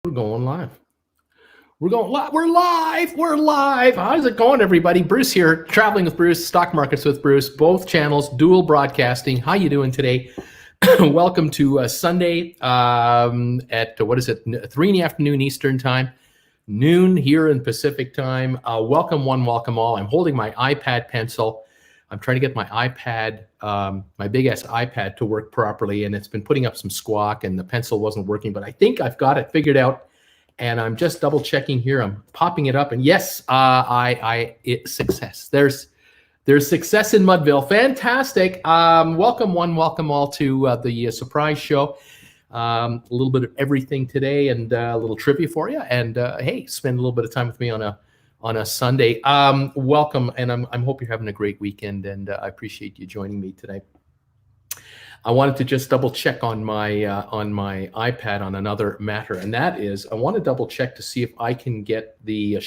We're going live. We're going live. We're live. We're live. How's it going, everybody? Bruce here, traveling with Bruce, stock markets with Bruce, both channels, dual broadcasting. How you doing today? Welcome to Sunday at what is it? 3 in the afternoon Eastern time, noon here in Pacific time. Welcome one, welcome all. I'm holding my iPad pencil. I'm trying to get my iPad, my big ass iPad to work properly, and it's been putting up some squawk, and the pencil wasn't working, but I think I've got it figured out, and I'm just double checking here. I'm popping it up, and yes, it's success. There's success in Mudville. Fantastic. Welcome one, welcome all to the surprise show. A little bit of everything today, and a little trivia for you, and hey, spend a little bit of time with me on a Sunday. Welcome, and I'm hope you're having a great weekend, and I appreciate you joining me today. I wanted to just double check on my iPad on another matter, and that is I want to double check to see if I can get the my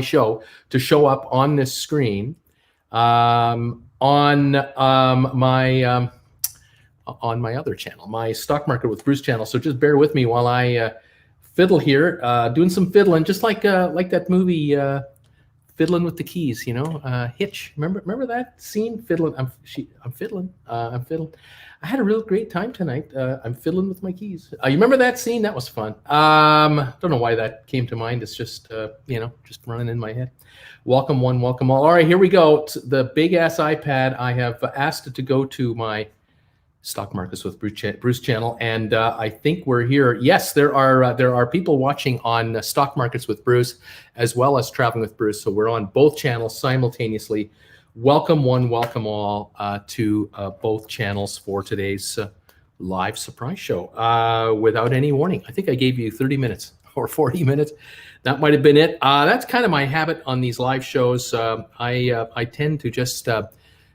show to show up on this screen on my other channel, my Stock Market with Bruce channel. So just bear with me while I fiddle here, doing some fiddling, just like that movie, Fiddling with the Keys, you know, Hitch. Remember that scene? Fiddling. I'm fiddling. I'm fiddling. I had a real great time tonight. I'm fiddling with my keys. You remember that scene? That was fun. Don't know why that came to mind. It's just just running in my head. Welcome one, welcome all. All right, here we go. The big ass iPad. I have asked it to go to my Stock Markets with Bruce channel, and I think we're here. Yes, there are people watching on Stock Markets with Bruce as well as Traveling with Bruce, so we're on both channels simultaneously. Welcome one, welcome all to both channels for today's live surprise show without any warning. I think I gave you 30 minutes or 40 minutes. That might have been it. That's kind of my habit on these live shows. I tend to just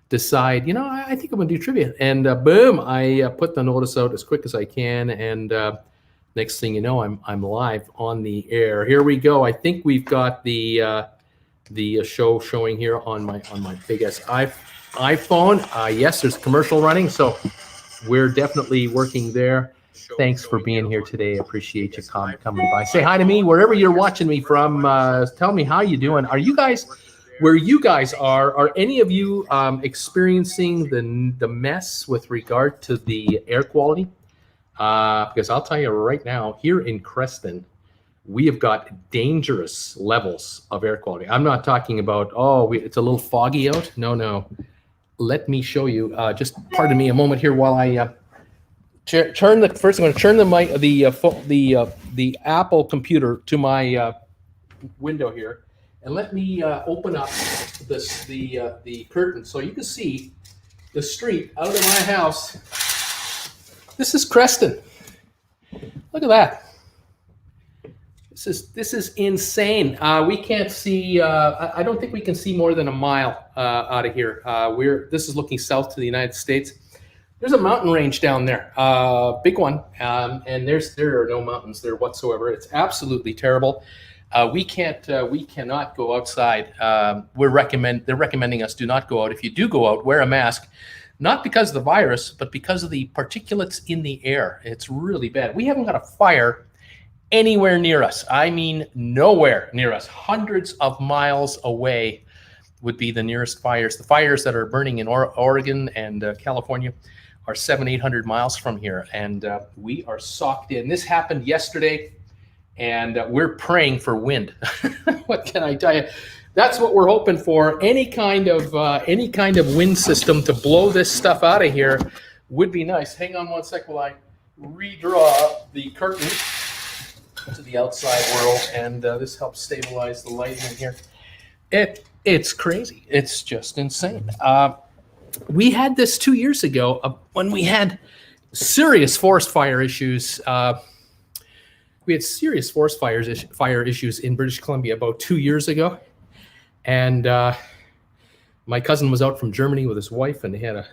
decide, I think I'm gonna do trivia, and boom, I put the notice out as quick as I can, and next thing you know, I'm live on the air. Here we go. I think we've got the show showing here on my big ass iPhone. Yes, there's a commercial running, so we're definitely working there. Thanks for being here today. Appreciate you coming by. Say hi to me wherever you're watching me from. Tell me how you doing. Are you guys? Where you guys are any of you experiencing the mess with regard to the air quality? Because I'll tell you right now, here in Creston, we have got dangerous levels of air quality. I'm not talking about, it's a little foggy out. No. Let me show you. Just pardon me a moment here while I turn the. First, I'm going to turn the Apple computer to my window here. And let me open up the curtain so you can see the street out of my house. This is Creston. Look at that. This is insane. We can't see. I don't think we can see more than a mile out of here. This is looking south to the United States. There's a mountain range down there, big one, and there are no mountains there whatsoever. It's absolutely terrible. We cannot go outside. They're recommending us do not go out. If you do go out, wear a mask, not because of the virus, but because of the particulates in the air. It's really bad. We haven't got a fire anywhere near us. I mean, nowhere near us. Hundreds of miles away would be the nearest fires. The fires that are burning in Oregon and California are 700-800 miles from here, and we are socked in. This happened yesterday. And we're praying for wind. What can I tell you? That's what we're hoping for. Any kind of wind system to blow this stuff out of here would be nice. Hang on one sec while I redraw the curtain to the outside world, and this helps stabilize the lighting in here. It's crazy. It's just insane. We had this 2 years ago when we had serious forest fire issues. We had serious forest fire issues in British Columbia about 2 years ago, and my cousin was out from Germany with his wife, and we had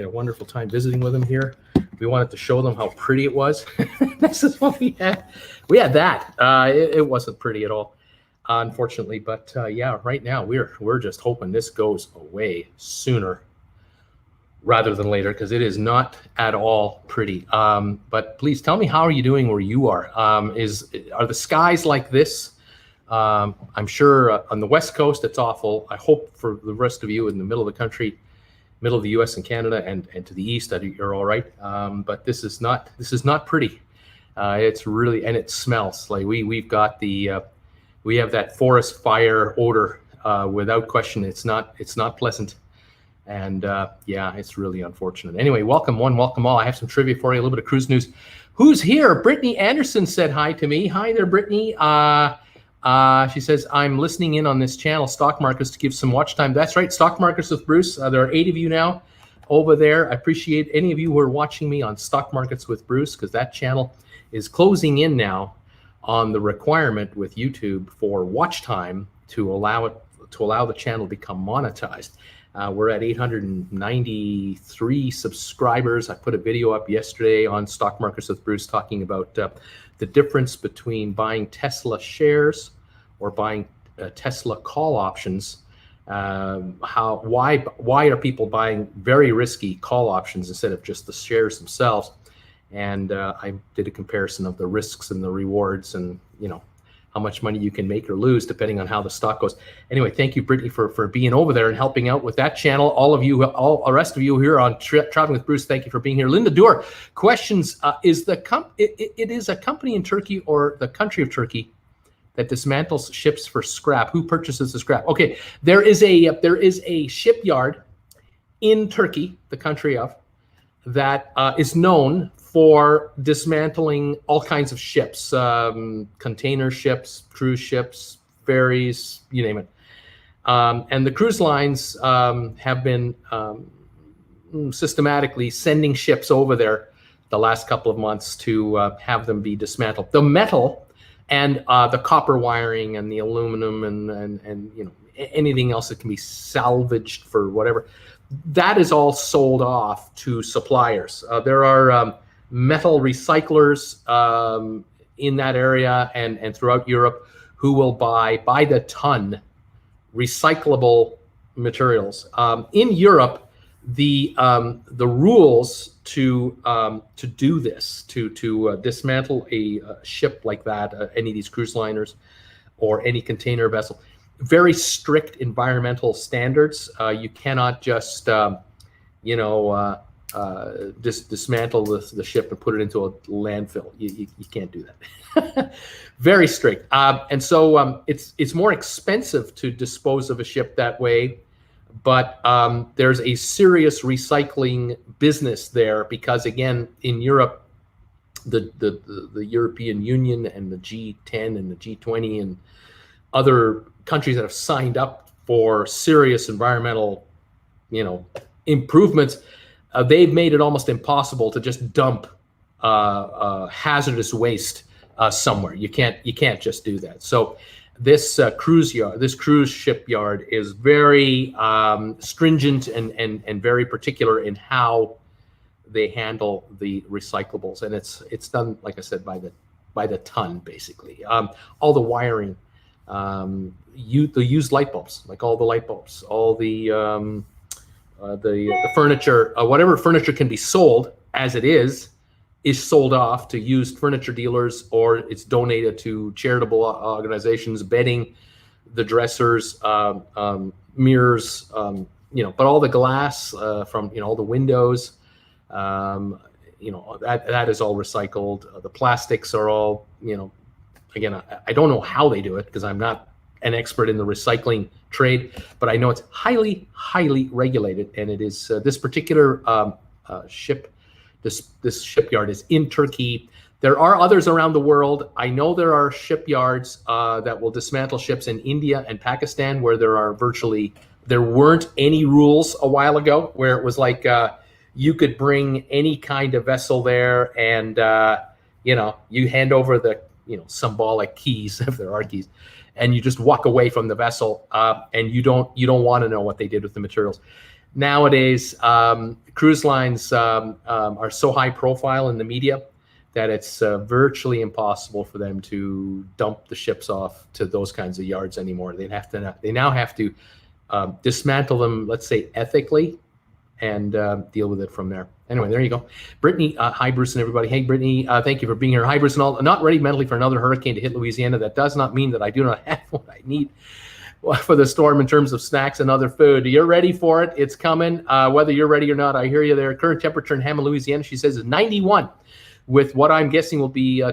a wonderful time visiting with him here. We wanted to show them how pretty it was. This is what we had. We had that. It wasn't pretty at all, unfortunately. But yeah, right now we're just hoping this goes away sooner rather than later, because it is not at all pretty. But please tell me, how are you doing where you are? Are the skies like this? I'm sure on the West Coast it's awful. I hope for the rest of you in the middle of the country, middle of the U.S. and Canada, and to the east, that you're all right. But this is not pretty. It's really, and it smells like we have that forest fire odor. Without question, it's not pleasant. And yeah, it's really unfortunate. Anyway, welcome one, welcome all. I have some trivia for you, a little bit of cruise news. Who's here? Brittany Anderson said hi to me. Hi there, Brittany. She says, I'm listening in on this channel, Stock Markets, to give some watch time. That's right, Stock Markets with Bruce. There are 8 of you now over there. I appreciate any of you who are watching me on Stock Markets with Bruce, because that channel is closing in now on the requirement with YouTube for watch time to allow the channel to become monetized. We're at 893 subscribers. I put a video up yesterday on Stock Markets with Bruce talking about the difference between buying Tesla shares or buying Tesla call options. Why are people buying very risky call options instead of just the shares themselves? And I did a comparison of the risks and the rewards, and how much money you can make or lose depending on how the stock goes. Anyway, thank you, Brittany, for being over there and helping out with that channel. All of you, all the rest of you here on Traveling with Bruce, thank you for being here. Linda Doer questions: it is a company in Turkey or the country of Turkey that dismantles ships for scrap. Who purchases the scrap? Okay, there is a shipyard in Turkey, the country of, that is known for dismantling all kinds of ships, container ships, cruise ships, ferries, you name it. And the cruise lines have been systematically sending ships over there the last couple of months to have them be dismantled. The metal and the copper wiring and the aluminum and anything else that can be salvaged for whatever, that is all sold off to suppliers. There are metal recyclers in that area and throughout Europe who will buy by the ton recyclable materials. In Europe, the rules to do this, to dismantle a ship like that, any of these cruise liners or any container vessel, very strict environmental standards. You cannot just dismantle the ship and put it into a landfill. You can't do that. Very strict. And so it's more expensive to dispose of a ship that way, but there's a serious recycling business there because, again, in Europe, the European Union and the G10 and the G20 and other countries that have signed up for serious environmental, improvements, they've made it almost impossible to just dump hazardous waste somewhere. You can't just do that. So this cruise shipyard is very stringent and very particular in how they handle the recyclables, and it's done, like I said, by the ton, basically. All the wiring, the used light bulbs, like all the light bulbs, all the furniture, whatever furniture can be sold as it is sold off to used furniture dealers, or it's donated to charitable organizations, bedding, the dressers, mirrors, but all the glass from all the windows, that is all recycled. The plastics are all, again, I don't know how they do it because I'm not an expert in the recycling trade, but I know it's highly, highly regulated, and it is this particular this shipyard is in Turkey. There are others around the world. I know there are shipyards that will dismantle ships in India and Pakistan where there weren't any rules a while ago, where it was like you could bring any kind of vessel there, and you hand over the symbolic keys, if there are keys, and you just walk away from the vessel, and you don't want to know what they did with the materials. Nowadays, cruise lines are so high profile in the media that it's virtually impossible for them to dump the ships off to those kinds of yards anymore. They now have to dismantle them, let's say, ethically, and deal with it from there. Anyway, there you go. Brittany, hi, Bruce and everybody. Hey, Brittany, thank you for being here. Hi, Bruce and all. Not ready mentally for another hurricane to hit Louisiana. That does not mean that I do not have what I need for the storm in terms of snacks and other food. You're ready for it. It's coming. Whether you're ready or not, I hear you there. Current temperature in Hammond, Louisiana, she says, is 91. With what I'm guessing will be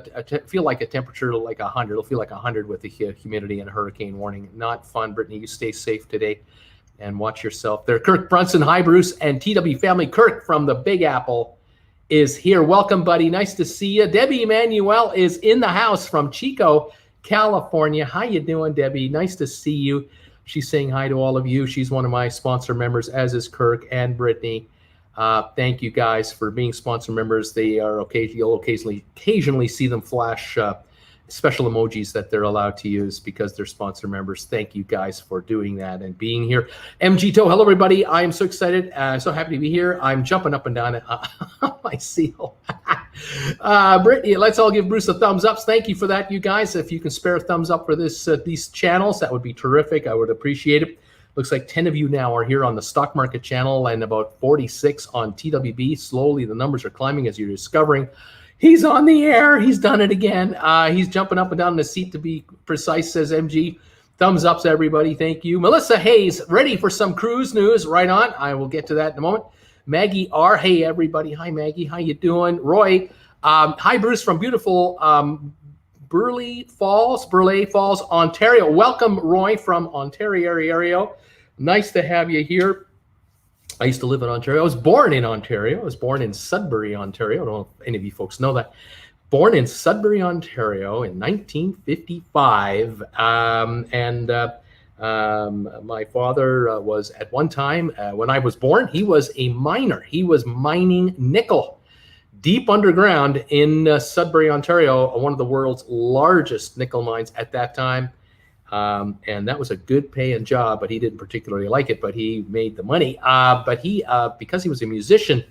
feel like a temperature like 100. It'll feel like 100 with the humidity and a hurricane warning. Not fun, Brittany. You stay safe today and watch yourself there. Kirk Brunson, hi, Bruce, and TW family. Kirk from the Big Apple is here. Welcome, buddy. Nice to see you. Debbie Emanuel is in the house from Chico, California. How you doing, Debbie? Nice to see you. She's saying hi to all of you. She's one of my sponsor members, as is Kirk and Brittany. Thank you guys for being sponsor members. They are you'll occasionally see them flash special emojis that they're allowed to use because they're sponsor members. Thank you guys for doing that and being here. MG Toe, hello everybody. I am so excited, so happy to be here. I'm jumping up and down my seal. Brittany, let's all give Bruce a thumbs up. Thank you for that, you guys. If you can spare a thumbs up for these channels, that would be terrific. I would appreciate it. Looks like 10 of you now are here on the stock market channel and about 46 on TWB. Slowly, the numbers are climbing as you're discovering. He's on the air. He's done it again. He's jumping up and down in the seat to be precise, says MG. Thumbs ups, everybody. Thank you. Melissa Hayes, ready for some cruise news. Right on. I will get to that in a moment. Maggie R. Hey, everybody. Hi, Maggie. How you doing? Roy. Hi, Bruce from beautiful Burleigh Falls, Ontario. Welcome, Roy from Ontario. Nice to have you here. I used to live in Ontario. I was born in Ontario. I was born in Sudbury, Ontario. I don't know if any of you folks know that. Born in Sudbury, Ontario in 1955. My father was at one time, when I was born, he was a miner. He was mining nickel deep underground in Sudbury, Ontario, one of the world's largest nickel mines at that time. And that was a good paying job, but he didn't particularly like it, but he made the money. But he, because he was a musician,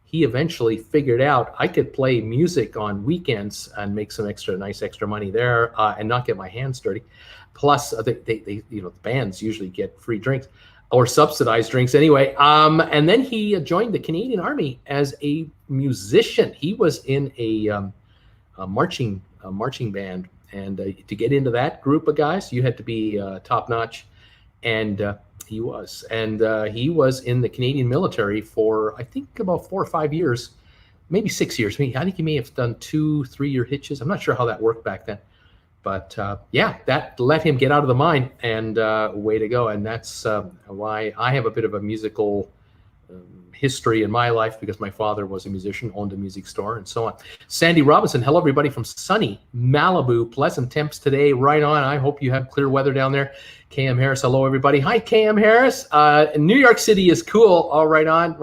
he eventually figured out I could play music on weekends and make some nice extra money there, and not get my hands dirty. Plus, they the bands usually get free drinks or subsidized drinks anyway. And then he joined the Canadian Army as a musician. He was in a marching band. And to get into that group of guys, you had to be top notch, and he was. And he was in the Canadian military for, I think, about 4 or 5 years, maybe 6 years. I think he may have done 2-3 year hitches. I'm not sure how that worked back then, but yeah, that let him get out of the mine, and way to go. And that's why I have a bit of a musical history in my life, because my father was a musician, owned a music store, and so on. Sandy Robinson, hello everybody from sunny Malibu. Pleasant temps today. Right on. I hope you have clear weather down there. KM Harris, hello everybody. Hi, KM Harris. New York City is cool. All right on.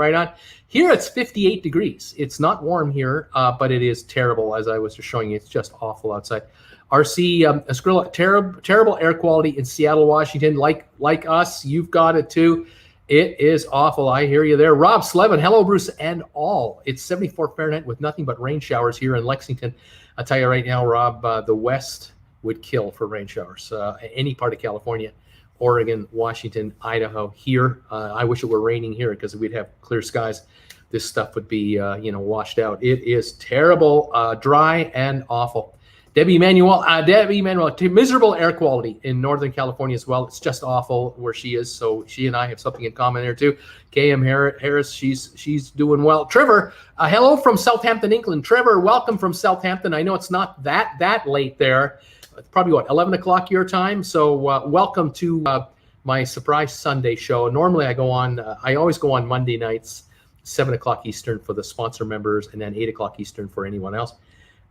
Here it's 58 degrees. It's not warm here, but it is terrible. As I was just showing you, it's just awful outside. RC Skrilla, terrible air quality in Seattle, Washington. Like us, you've got it too. It is awful. I hear you there. Rob Slevin, hello, Bruce and all. It's 74 Fahrenheit with nothing but rain showers here in Lexington. I'll tell you right now, Rob, the West would kill for rain showers. Any part of California, Oregon, Washington, Idaho. Here, I wish it were raining here because we'd have clear skies. This stuff would be, washed out. It is terrible, dry and awful. Debbie Emanuel, miserable air quality in Northern California as well. It's just awful where she is. So she and I have something in common there too. KM Harris, she's doing well. Trevor, hello from Southampton, England. Trevor, welcome from Southampton. I know it's not that late there. It's probably 11 o'clock your time. So welcome to my surprise Sunday show. Normally I always go on Monday nights, 7 o'clock Eastern for the sponsor members, and then 8 o'clock Eastern for anyone else.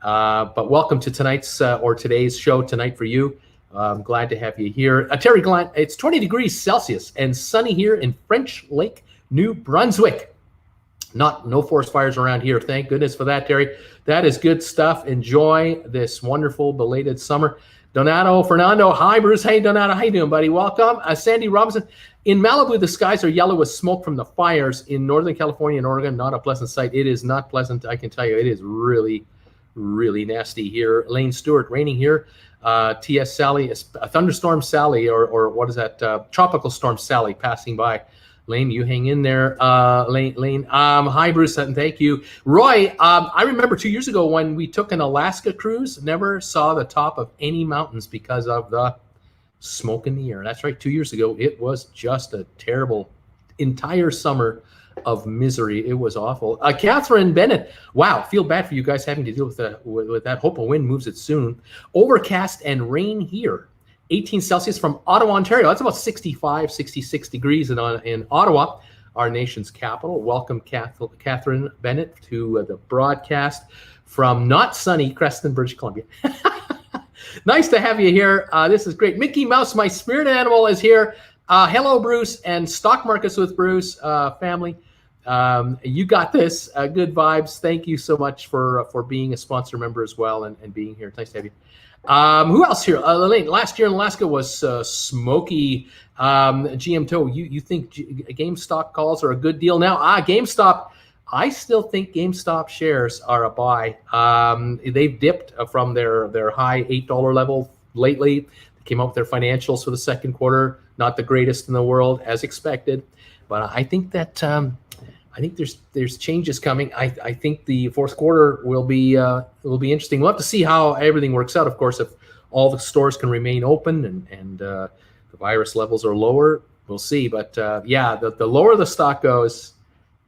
But welcome to tonight's or today's show tonight for you. I'm glad to have you here. Terry Glant, it's 20 degrees Celsius and sunny here in French Lake, New Brunswick. No forest fires around here. Thank goodness for that, Terry. That is good stuff. Enjoy this wonderful belated summer. Donato Fernando, hi, Bruce. Hey, Donato. How you doing, buddy? Welcome. Sandy Robinson. In Malibu, the skies are yellow with smoke from the fires. In Northern California and Oregon, not a pleasant sight. It is not pleasant, I can tell you. It is really nasty here. Lane Stewart, raining here. TS Sally, a thunderstorm Sally, or what is that? Tropical storm Sally passing by Lane, you hang in there. Lane. Hi, Bruce, and thank you. Roy, I remember 2 years ago when we took an Alaska cruise, never saw the top of any mountains because of the smoke in the air. That's right, 2 years ago. It was just a terrible entire summer of misery. It was awful. Catherine Bennett, wow, feel bad for you guys having to deal with that. Hope a wind moves it soon. Overcast and rain here. 18 Celsius from Ottawa, Ontario. That's about 65, 66 degrees in Ottawa, our nation's capital. Welcome, Catherine Bennett, to the broadcast from not sunny Creston, British Columbia. Nice to have you here. This is great. Mickey Mouse, my spirit animal, is here. Hello, Bruce, and Stock Markets with Bruce family. You got this. Good vibes. Thank you so much for being a sponsor member as well and being here. Nice to have you. Who else here? Elaine, last year in Alaska was smoky. GM Toe, you think GameStop calls are a good deal now? GameStop, I still think GameStop shares are a buy. They've dipped from their high $8 level lately. They came out with their financials for the second quarter, not the greatest in the world as expected, but I think that I think there's changes coming. I think the fourth quarter will be interesting. We'll have to see how everything works out. Of course, if all the stores can remain open and the virus levels are lower, we'll see. But the lower the stock goes,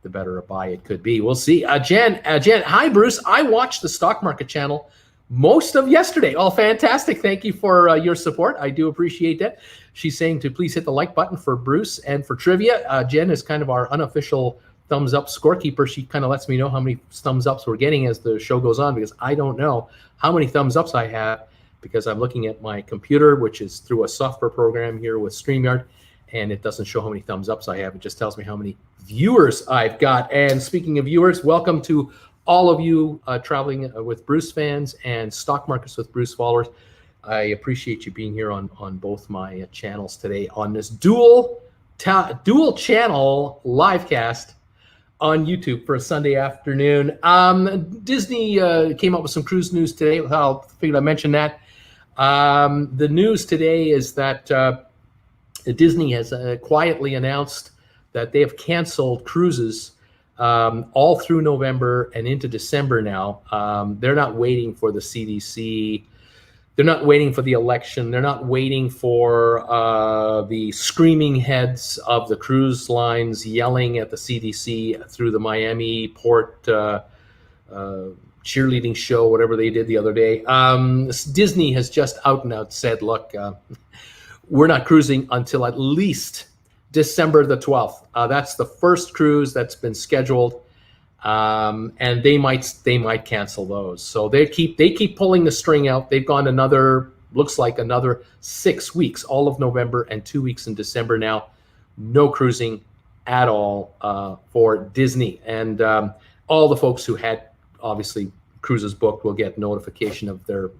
the better a buy it could be. We'll see. Jen, hi Bruce. I watched the stock market channel most of yesterday. Oh, fantastic! Thank you for your support. I do appreciate that. She's saying to please hit the like button for Bruce and for trivia. Jen is kind of our unofficial thumbs up scorekeeper. She kind of lets me know how many thumbs ups we're getting as the show goes on, because I don't know how many thumbs ups I have, because I'm looking at my computer, which is through a software program here with StreamYard, and it doesn't show how many thumbs ups I have. It just tells me how many viewers I've got. And speaking of viewers, welcome to all of you traveling with Bruce fans and Stock Markets with Bruce followers. I appreciate you being here on both my channels today on this dual channel live cast on YouTube for a Sunday afternoon. Disney came up with some cruise news today. I figured I'd mention that. The news today is that Disney has quietly announced that they have canceled cruises all through November and into December now. They're not waiting for the CDC. They're not waiting for the election. They're not waiting for the screaming heads of the cruise lines yelling at the CDC through the Miami port cheerleading show, whatever they did the other day. Disney has just out and out said, look, we're not cruising until at least December the 12th. That's the first cruise that's been scheduled. And they might cancel those. So they keep pulling the string out. They've gone looks like another 6 weeks, all of November and 2 weeks in December now. No cruising at all for Disney. And all the folks who had obviously cruises booked will get notification of their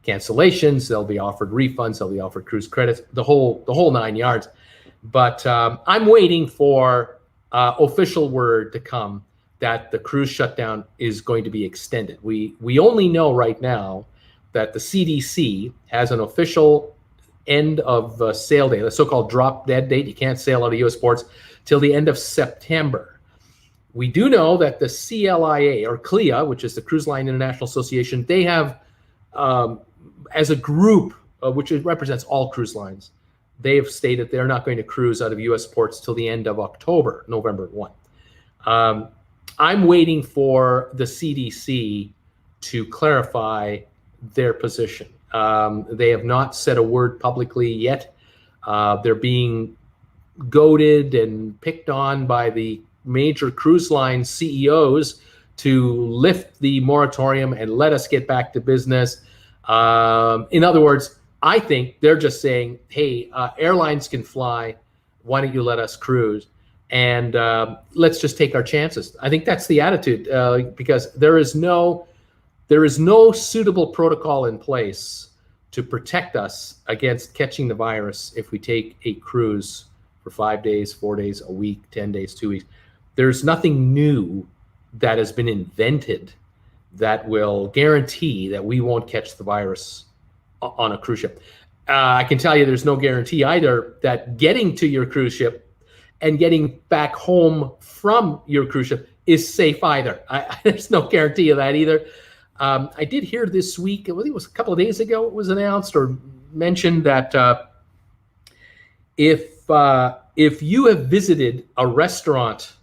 cancellations. They'll be offered refunds. They'll be offered cruise credits. The whole 9 yards. But I'm waiting for official word to come that the cruise shutdown is going to be extended. We only know right now that the CDC has an official end of sail day, the so-called drop dead date. You can't sail out of U.S. ports till the end of September. We do know that the CLIA, or CLIA, which is the Cruise Line International Association, they have, as a group, which represents all cruise lines, they have stated they're not going to cruise out of U.S. ports till the end of October, November 1. I'm waiting for the CDC to clarify their position. They have not said a word publicly yet. They're being goaded and picked on by the major cruise line CEOs to lift the moratorium and let us get back to business. In other words, I think they're just saying, hey, airlines can fly. Why don't you let us cruise? And let's just take our chances. I think that's the attitude, because there is no suitable protocol in place to protect us against catching the virus if we take a cruise for 5 days, 4 days, a week, 10 days, 2 weeks. There's nothing new that has been invented that will guarantee that we won't catch the virus on a cruise ship. I can tell you there's no guarantee either that getting to your cruise ship and getting back home from your cruise ship is safe either. There's no guarantee of that either. I did hear this week, I think it was a couple of days ago, it was announced or mentioned that if you have visited a restaurant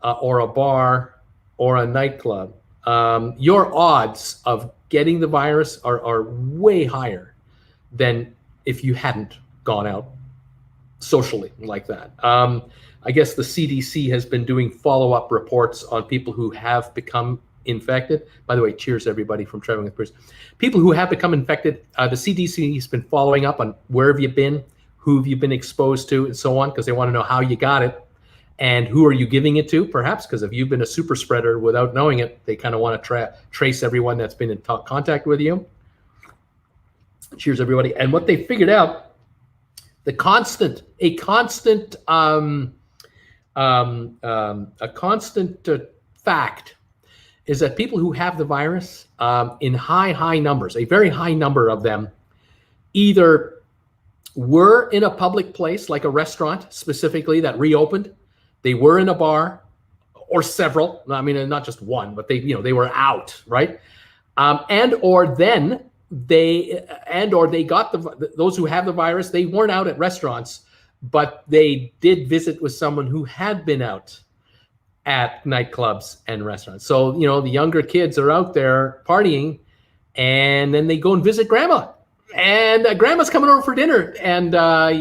or a bar or a nightclub, your odds of getting the virus are way higher than if you hadn't gone out socially like that. I guess the CDC has been doing follow-up reports on people who have become infected. By the way, cheers everybody from Traveling with Bruce. People who have become infected, the CDC has been following up on where have you been, who have you been exposed to, and so on, because they want to know how you got it and who are you giving it to, perhaps, because if you've been a super spreader without knowing it, they kind of want to trace everyone that's been in contact with you. Cheers, everybody. And what they figured out, a constant fact is that people who have the virus in high numbers, a very high number of them, either were in a public place like a restaurant specifically that reopened, they were in a bar or several, I mean, not just one, but they were out, right? And or they got those who have the virus, they weren't out at restaurants, but they did visit with someone who had been out at nightclubs and restaurants. So, the younger kids are out there partying, and then they go and visit grandma. And grandma's coming over for dinner, and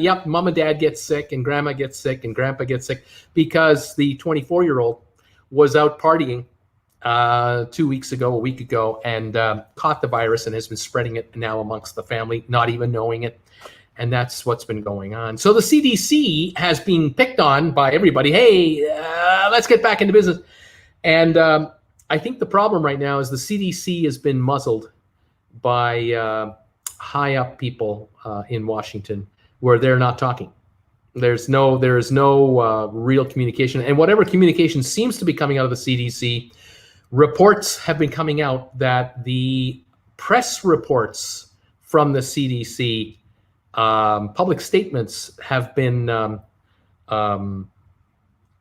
yep, mom and dad get sick, and grandma gets sick, and grandpa gets sick because the 24-year-old was out partying 2 weeks ago, a week ago, and caught the virus and has been spreading it now amongst the family, not even knowing it. And that's what's been going on. So the CDC has been picked on by everybody. Hey, let's get back into business. And I think the problem right now is the CDC has been muzzled by high up people in Washington, where they're not talking. There is no real communication, and whatever communication seems to be coming out of the CDC, reports have been coming out that the press reports from the CDC, public statements have been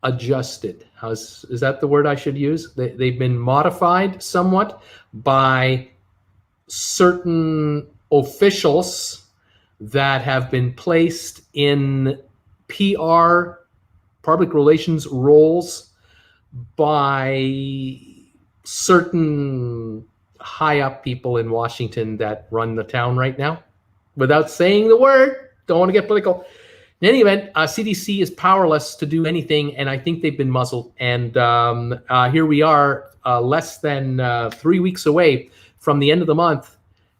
adjusted. Is that the word I should use? They've been modified somewhat by certain officials that have been placed in PR, public relations roles by certain high up people in Washington that run the town right now. Without saying the word, don't want to get political. In any event, CDC is powerless to do anything, and I think they've been muzzled. And here we are, less than 3 weeks away from the end of the month,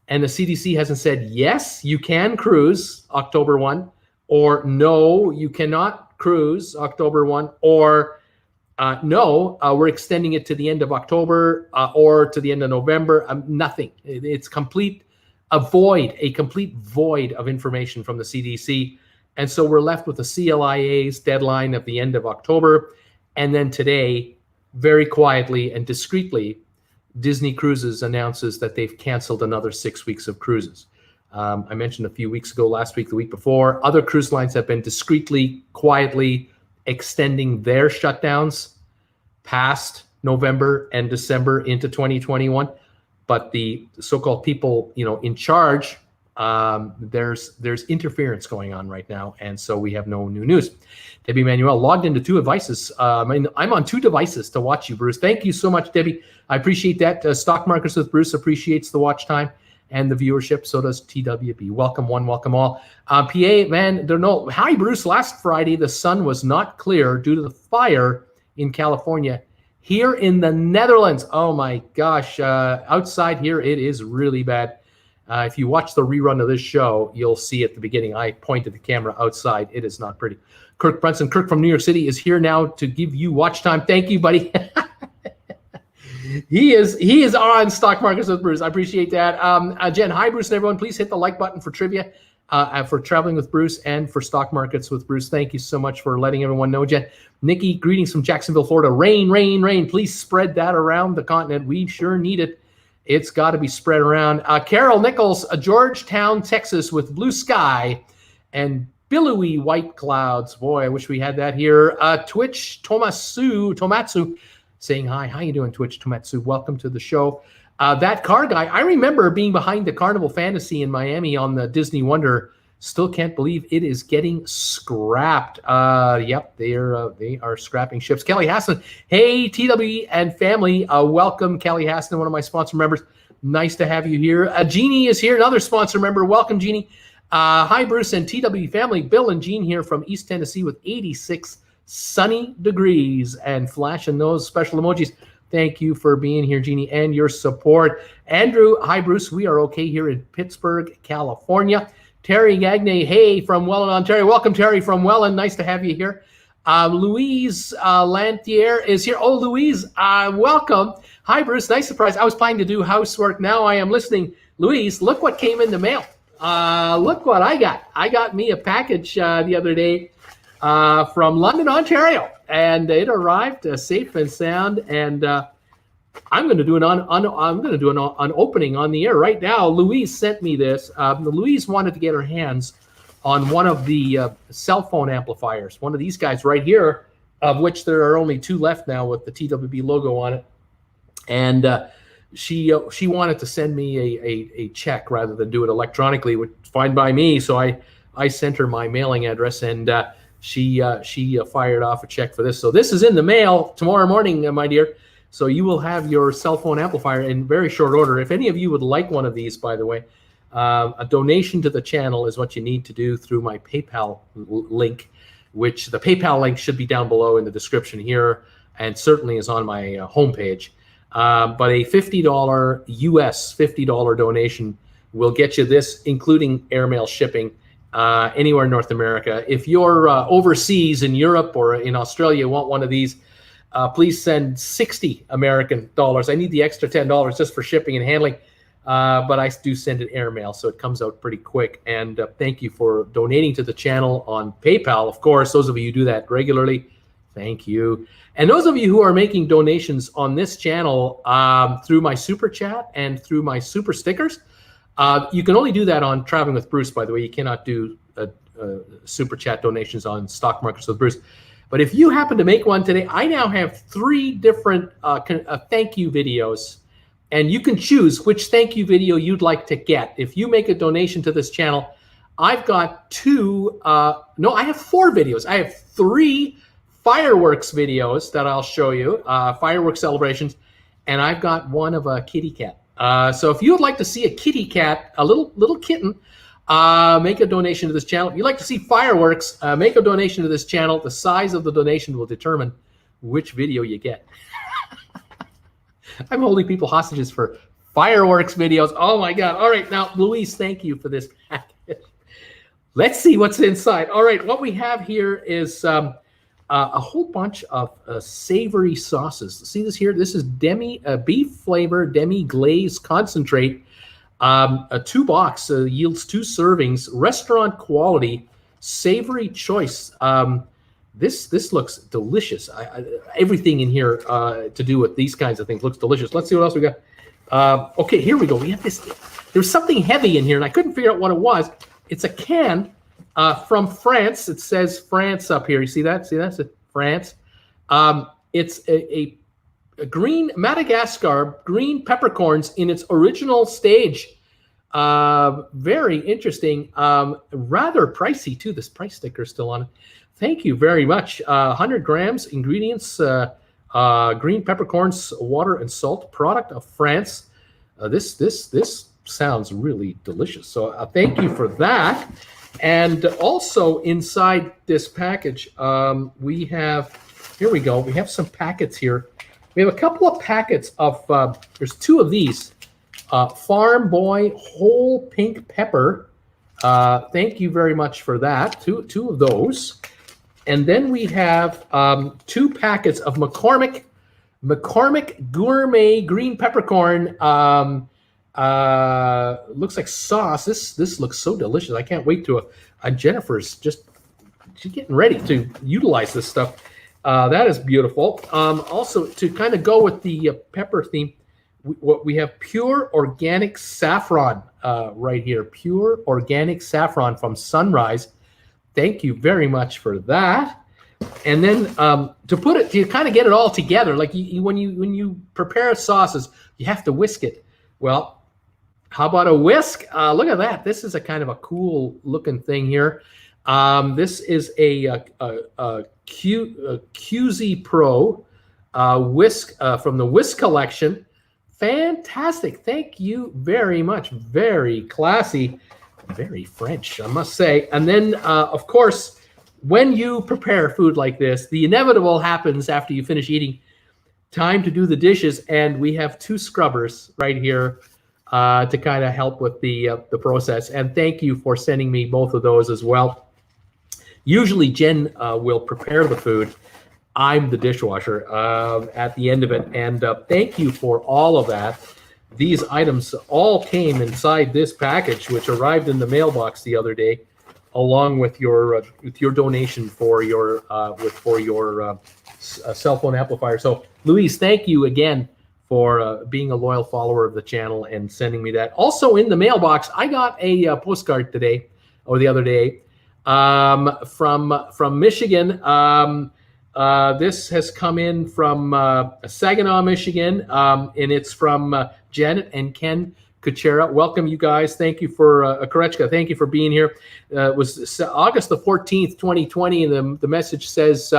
and the CDC hasn't said, yes, you can cruise October 1, or no, you cannot cruise October 1, or no, we're extending it to the end of October or to the end of November. Nothing. It's a complete void of information from the CDC. And so we're left with the CLIA's deadline at the end of October. And then today, very quietly and discreetly, Disney Cruises announces that they've canceled another 6 weeks of cruises. I mentioned a few weeks ago, last week, the week before, other cruise lines have been discreetly, quietly extending their shutdowns past November and December into 2021. But the so-called people, in charge, there's interference going on right now, and so we have no new news. Debbie Manuel logged into 2 devices. I'm on 2 devices to watch you, Bruce. Thank you so much, Debbie. I appreciate that. Stock Markets with Bruce appreciates the watch time and the viewership. So does TWB. Welcome one, welcome all. PA, man, hi, Bruce. Last Friday, the sun was not clear due to the fire in California. Here in the Netherlands, oh my gosh, outside here, it is really bad. If you watch the rerun of this show, you'll see at the beginning, I pointed the camera outside. It is not pretty. Kirk Brunson, Kirk from New York City, is here now to give you watch time. Thank you, buddy. He is on Stock Markets with Bruce. I appreciate that. Jen, hi, Bruce and everyone. Please hit the like button for trivia, for Traveling with Bruce, and for Stock Markets with Bruce. Thank you so much for letting everyone know, Jen. Nikki, greetings from Jacksonville, Florida. Rain, rain, rain. Please spread that around the continent. We sure need it. It's got to be spread around. Carol Nichols, Georgetown, Texas, with blue sky and billowy white clouds. Boy, I wish we had that here. Twitch Tomatsu saying hi. How you doing, Twitch Tomatsu? Welcome to the show. That car guy, I remember being behind the Carnival Fantasy in Miami on the Disney Wonder. Still can't believe it is getting scrapped. Yep, they are scrapping ships. Kelly Hassan, hey, TWB and family. Welcome, Kelly Hassan, one of my sponsor members. Nice to have you here. Jeannie is here, another sponsor member. Welcome, Jeannie. Hi, Bruce and TWB family. Bill and Jean here from East Tennessee with 86 sunny degrees and flashing those special emojis. Thank you for being here, Jeannie, and your support. Andrew, hi, Bruce. We are okay here in Pittsburgh, California. Terry Gagne, hey, from Welland, Ontario. Welcome, Terry, from Welland. Nice to have you here. Louise Lantier is here. Oh, Louise, welcome. Hi, Bruce. Nice surprise. I was planning to do housework. Now I am listening. Louise, look what came in the mail. Look what I got. I got me a package the other day from London, Ontario, and it arrived safe and sound. And I'm going to do an opening on the air right now. Louise sent me this. Louise wanted to get her hands on one of the cell phone amplifiers, one of these guys right here, of which there are only 2 left now with the TWB logo on it. And she wanted to send me a check rather than do it electronically, which is fine by me. So I sent her my mailing address, and she fired off a check for this. So this is in the mail tomorrow morning, my dear. So you will have your cell phone amplifier in very short order. If any of you would like one of these, by the way, a donation to the channel is what you need to do through my PayPal link, which the PayPal link should be down below in the description here, and certainly is on my homepage. But a $50 US $50 donation will get you this, including airmail shipping anywhere in North America. If you're overseas in Europe or in Australia, want one of these, please send 60 American dollars. I need the extra $10 just for shipping and handling, but I do send it airmail, so it comes out pretty quick. And thank you for donating to the channel on PayPal. Of course, those of you who do that regularly, thank you. And those of you who are making donations on this channel through my Super Chat and through my Super Stickers, you can only do that on Traveling with Bruce, by the way. You cannot do Super Chat donations on Stock Markets with Bruce. But if you happen to make one today, I now have 3 different thank you videos, and you can choose which thank you video you'd like to get. If you make a donation to this channel, I've got 2, no, I have 4 videos. I have 3 fireworks videos that I'll show you, fireworks celebrations, and I've got one of a kitty cat. So if you would like to see a kitty cat, a little kitten, make a donation to this channel. If you'd like to see fireworks, make a donation to this channel. The size of the donation will determine which video you get. I'm holding people hostages for fireworks videos. Oh my God. All right. Now, Louise, thank you for this package. Let's see what's inside. All right. What we have here is a whole bunch of savory sauces. See this here? This is beef flavor demi-glaze concentrate. A 2-box yields 2 servings, restaurant quality, savory choice. This looks delicious. Everything in here to do with these kinds of things looks delicious. Let's see what else we got. Okay, here we go. We have this. There's something heavy in here, and I couldn't figure out what it was. It's a can from France. It says France up here. You see that? See that? It's France. It's a green Madagascar green peppercorns in its original stage. Very interesting. Rather pricey too. This price sticker is still on it. Thank you very much. 100 grams ingredients: green peppercorns, water, and salt. Product of France. This sounds really delicious. So thank you for that. And also inside this package, we have. Here we go. We have some packets here. We have a couple of packets of, there's 2 of these, Farm Boy whole pink pepper. Thank you very much for that. Two of those. And then we have 2 packets of McCormick Gourmet Green Peppercorn. Looks like sauce. This looks so delicious. I can't wait to, Jennifer's she's getting ready to utilize this stuff. That is beautiful. Also, to kind of go with the pepper theme, we have pure organic saffron right here. Pure organic saffron from Sunrise. Thank you very much for that. And then to kind of get it all together, like when you prepare sauces, you have to whisk it. Well, how about a whisk? Look at that. This is a kind of a cool looking thing here. This is a QZ Pro whisk from the Whisk collection. Fantastic. Thank you very much. Very classy. Very French, I must say. And then, of course, when you prepare food like this, the inevitable happens after you finish eating. Time to do the dishes, and we have 2 scrubbers right here to kind of help with the process. And thank you for sending me both of those as well. Usually Jen will prepare the food. I'm the dishwasher at the end of it. And thank you for all of that. These items all came inside this package, which arrived in the mailbox the other day, along with your donation for your cell phone amplifier. So, Louise, thank you again for being a loyal follower of the channel and sending me that. Also in the mailbox, I got a postcard today, or the other day, from Michigan. This has come in from Saginaw, Michigan, and it's from Janet and Ken Kuchera. Welcome, you guys. Thank you for Korechka. Thank you for being here. It was August the 14th, 2020, and the message says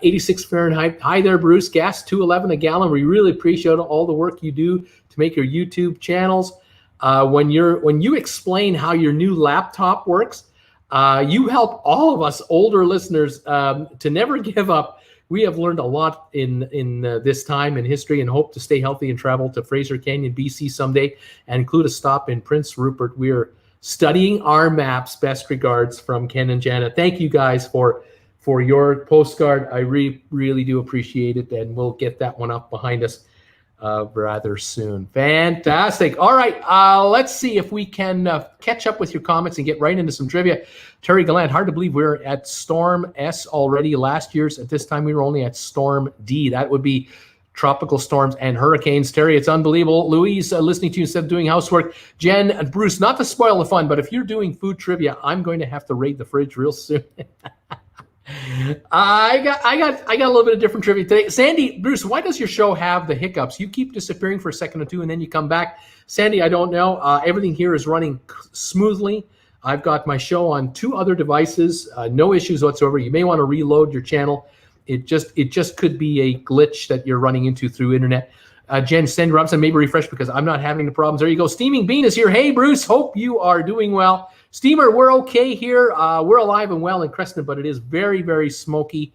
86 Fahrenheit. Hi there, Bruce. Gas $2.11 a gallon. We really appreciate all the work you do to make your YouTube channels. When you explain how your new laptop works, you help all of us older listeners to never give up. We have learned a lot in this time in history and hope to stay healthy and travel to Fraser Canyon, BC someday and include a stop in Prince Rupert. We're studying our maps. Best regards from Ken and Janet. Thank you guys for your postcard. I really do appreciate it, and we'll get that one up behind us rather soon. Fantastic. All right, let's see if we can catch up with your comments and get right into some trivia. Terry Gallant, hard to believe we're at Storm S already. Last year's at this time we were only at Storm D. That would be tropical storms and hurricanes. Terry, it's unbelievable. Louise, listening to you instead of doing housework. Jen and Bruce, not to spoil the fun, but if you're doing food trivia, I'm going to have to raid the fridge real soon. I got a little bit of different trivia today. Sandy, Bruce, why does your show have the hiccups? You keep disappearing for a second or two and then you come back. Sandy, I don't know. Everything here is running smoothly. I've got my show on 2 other devices, no issues whatsoever. You may want to reload your channel. It just could be a glitch that you're running into through internet. Jen, Sandy Robinson, maybe refresh because I'm not having the problems. There you go. Steaming Bean is here. Hey, Bruce, hope you are doing well. Steamer, we're okay here. We're alive and well in Creston, but it is very, very smoky,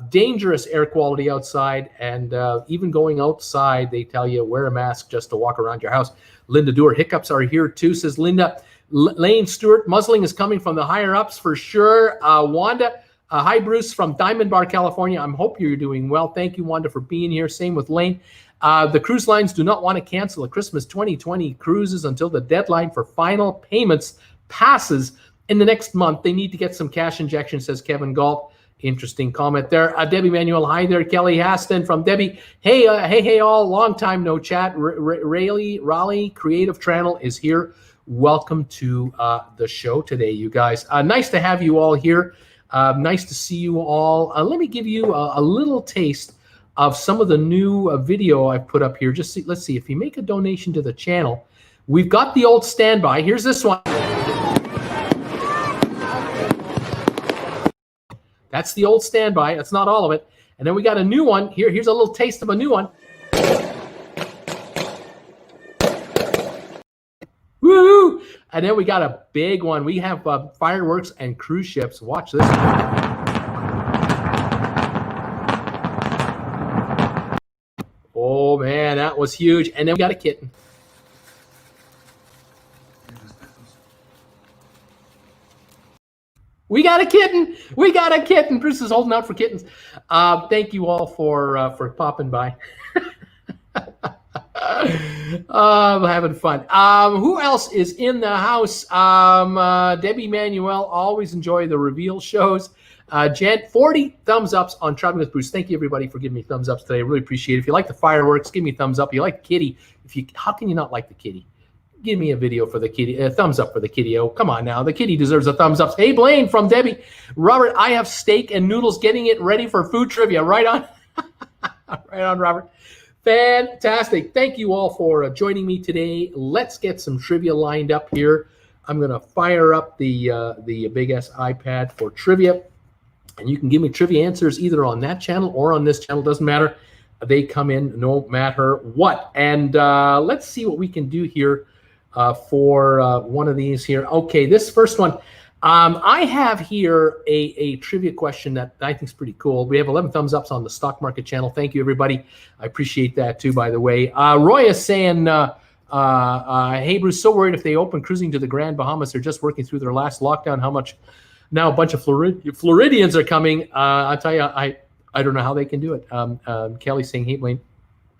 dangerous air quality outside. And even going outside, they tell you wear a mask just to walk around your house. Linda Doer, hiccups are here too, says Linda. Lane Stewart, muzzling is coming from the higher ups for sure. Wanda, hi, Bruce from Diamond Bar, California. I hope you're doing well. Thank you, Wanda, for being here. Same with Lane. The cruise lines do not want to cancel the Christmas 2020 cruises until the deadline for final payments passes in the next month. They need to get some cash injection, says Kevin Galt. Interesting comment there. Debbie Manuel, hi there. Kelly Haston from Debbie. Hey, all. Long time no chat. Raleigh Creative Channel is here. Welcome to the show today, you guys. Nice to have you all here. Nice to see you all. Let me give you a little taste of some of the new video I've put up here. Let's see. If you make a donation to the channel, we've got the old standby. Here's this one. That's the old standby. That's not all of it. And then we got a new one. Here's a little taste of a new one. Woo! And then we got a big one. We have fireworks and cruise ships. Watch this. Oh, man, that was huge. And then we got a kitten. We got a kitten. We got a kitten. Bruce is holding out for kittens. Thank you all for popping by. Having fun. Who else is in the house? Debbie Manuel, always enjoy the reveal shows. Jen, 40 thumbs ups on Traveling with Bruce. Thank you, everybody, for giving me thumbs ups today. I really appreciate it. If you like the fireworks, give me a thumbs up. If you like the kitty, how can you not like the kitty? Give me a video for the kitty. A thumbs up for the kitty-o. Come on now. The kitty deserves a thumbs up. Hey, Blaine from Debbie. Robert, I have steak and noodles getting it ready for food trivia. Right on. Right on, Robert. Fantastic. Thank you all for joining me today. Let's get some trivia lined up here. I'm going to fire up the Big S iPad for trivia. And you can give me trivia answers either on that channel or on this channel. Doesn't matter. They come in no matter what. And let's see what we can do here for one of these here. Okay, this first one. I have here a trivia question that I think is pretty cool. We have 11 thumbs ups on the stock market channel. Thank you, everybody. I appreciate that too, by the way. Roy is saying, hey, Bruce, so worried if they open cruising to the Grand Bahamas. They're just working through their last lockdown. How much? Now a bunch of Floridians are coming. I'll tell you, I don't know how they can do it. Kelly's saying, hey, Blaine,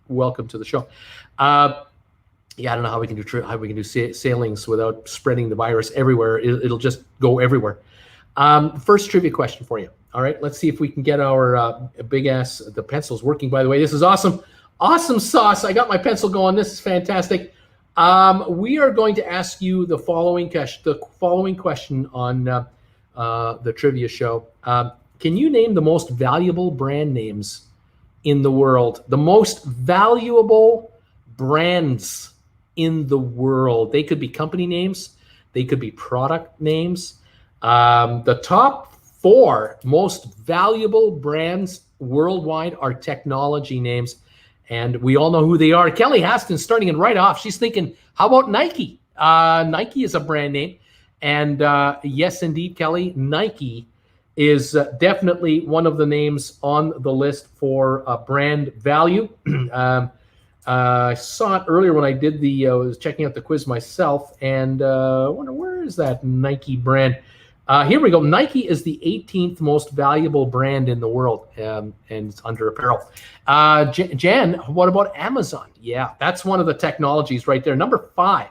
welcome to the show. Yeah, I don't know how we can do sailings without spreading the virus everywhere. It'll just go everywhere. First trivia question for you. All right, let's see if we can get our big ass. The pencil's working, by the way. This is awesome. Awesome sauce. I got my pencil going. This is fantastic. We are going to ask you the following question on the trivia show. Can you name the most valuable brand names in the world? The most valuable brands in the world. They could be company names. They could be product names. The top 4 most valuable brands worldwide are technology names. And we all know who they are. Kelly Haston starting it right off. She's thinking, how about Nike? Nike is a brand name. And yes, indeed, Kelly, Nike is definitely one of the names on the list for brand value. I saw it earlier when I did was checking out the quiz myself, and I wonder, where is that Nike brand? Here we go. Nike is the 18th most valuable brand in the world, and it's under apparel. Jan, what about Amazon? Yeah, that's one of the technologies right there. Number 5.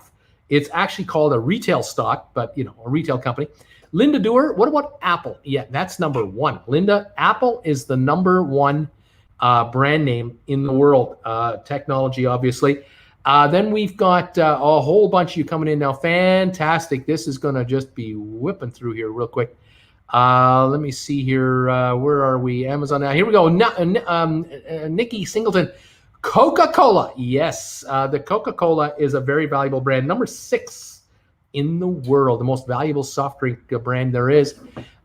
It's actually called a retail stock, but a retail company. Linda Dewar, what about Apple? Yeah, that's number 1. Linda, Apple is the number 1 brand name in the world. Technology, obviously. Then we've got a whole bunch of you coming in now. Fantastic. This is going to just be whipping through here real quick. Let me see here. Where are we? Amazon now. Here we go. Nikki Singleton. Coca-Cola. Yes, the Coca-Cola is a very valuable brand. Number 6 in the world, the most valuable soft drink brand there is.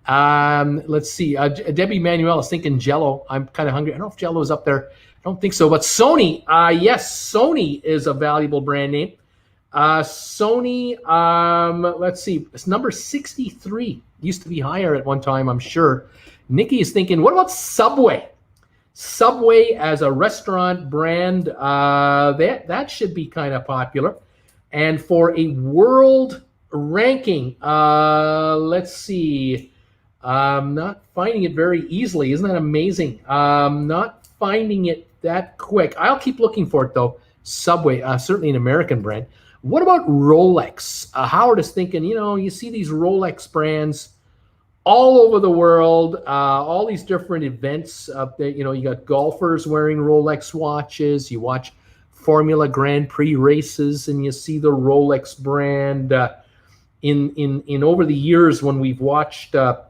Let's see. Debbie Manuel is thinking Jell-O. I'm kind of hungry. I don't know if Jell-O is up there. I don't think so. But Sony, yes, Sony is a valuable brand name. Sony, let's see. It's number 63. Used to be higher at one time, I'm sure. Nikki is thinking, what about Subway? Subway as a restaurant brand, that should be kind of popular. And for a world ranking, let's see. I'm not finding it very easily. Isn't that amazing? Not finding it that quick. I'll keep looking for it, though. Subway, certainly an American brand. What about Rolex? Howard is thinking, you see these Rolex brands all over the world, all these different events. You got golfers wearing Rolex watches. You watch Formula Grand Prix races, and you see the Rolex brand. In over the years, when we've watched the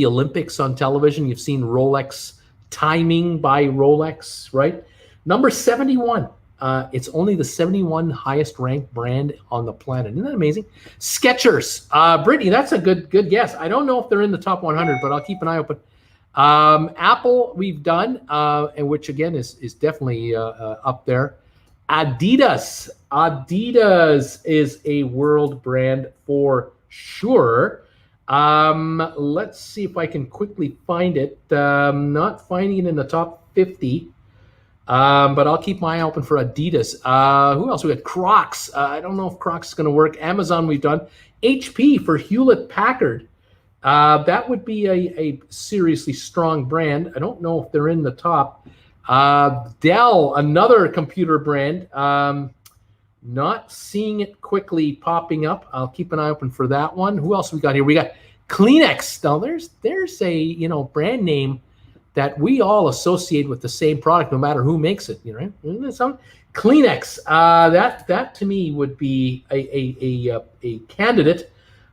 Olympics on television, you've seen Rolex timing by Rolex, right? Number 71. It's only the 71 highest ranked brand on the planet. Isn't that amazing? Skechers. Brittany, that's a good guess. I don't know if they're in the top 100, but I'll keep an eye open. Apple, we've done, and which again is definitely up there. Adidas. Adidas is a world brand for sure. Let's see if I can quickly find it. Not finding it in the top 50. But I'll keep my eye open for Adidas. Who else? We got Crocs. I don't know if Crocs is going to work. Amazon we've done. HP for Hewlett Packard. That would be a seriously strong brand. I don't know if they're in the top. Dell, another computer brand. Not seeing it quickly popping up. I'll keep an eye open for that one. Who else we got here? We got Kleenex. Now there's a brand name that we all associate with the same product, no matter who makes it. You know, isn't it something? Kleenex. That to me would be a candidate.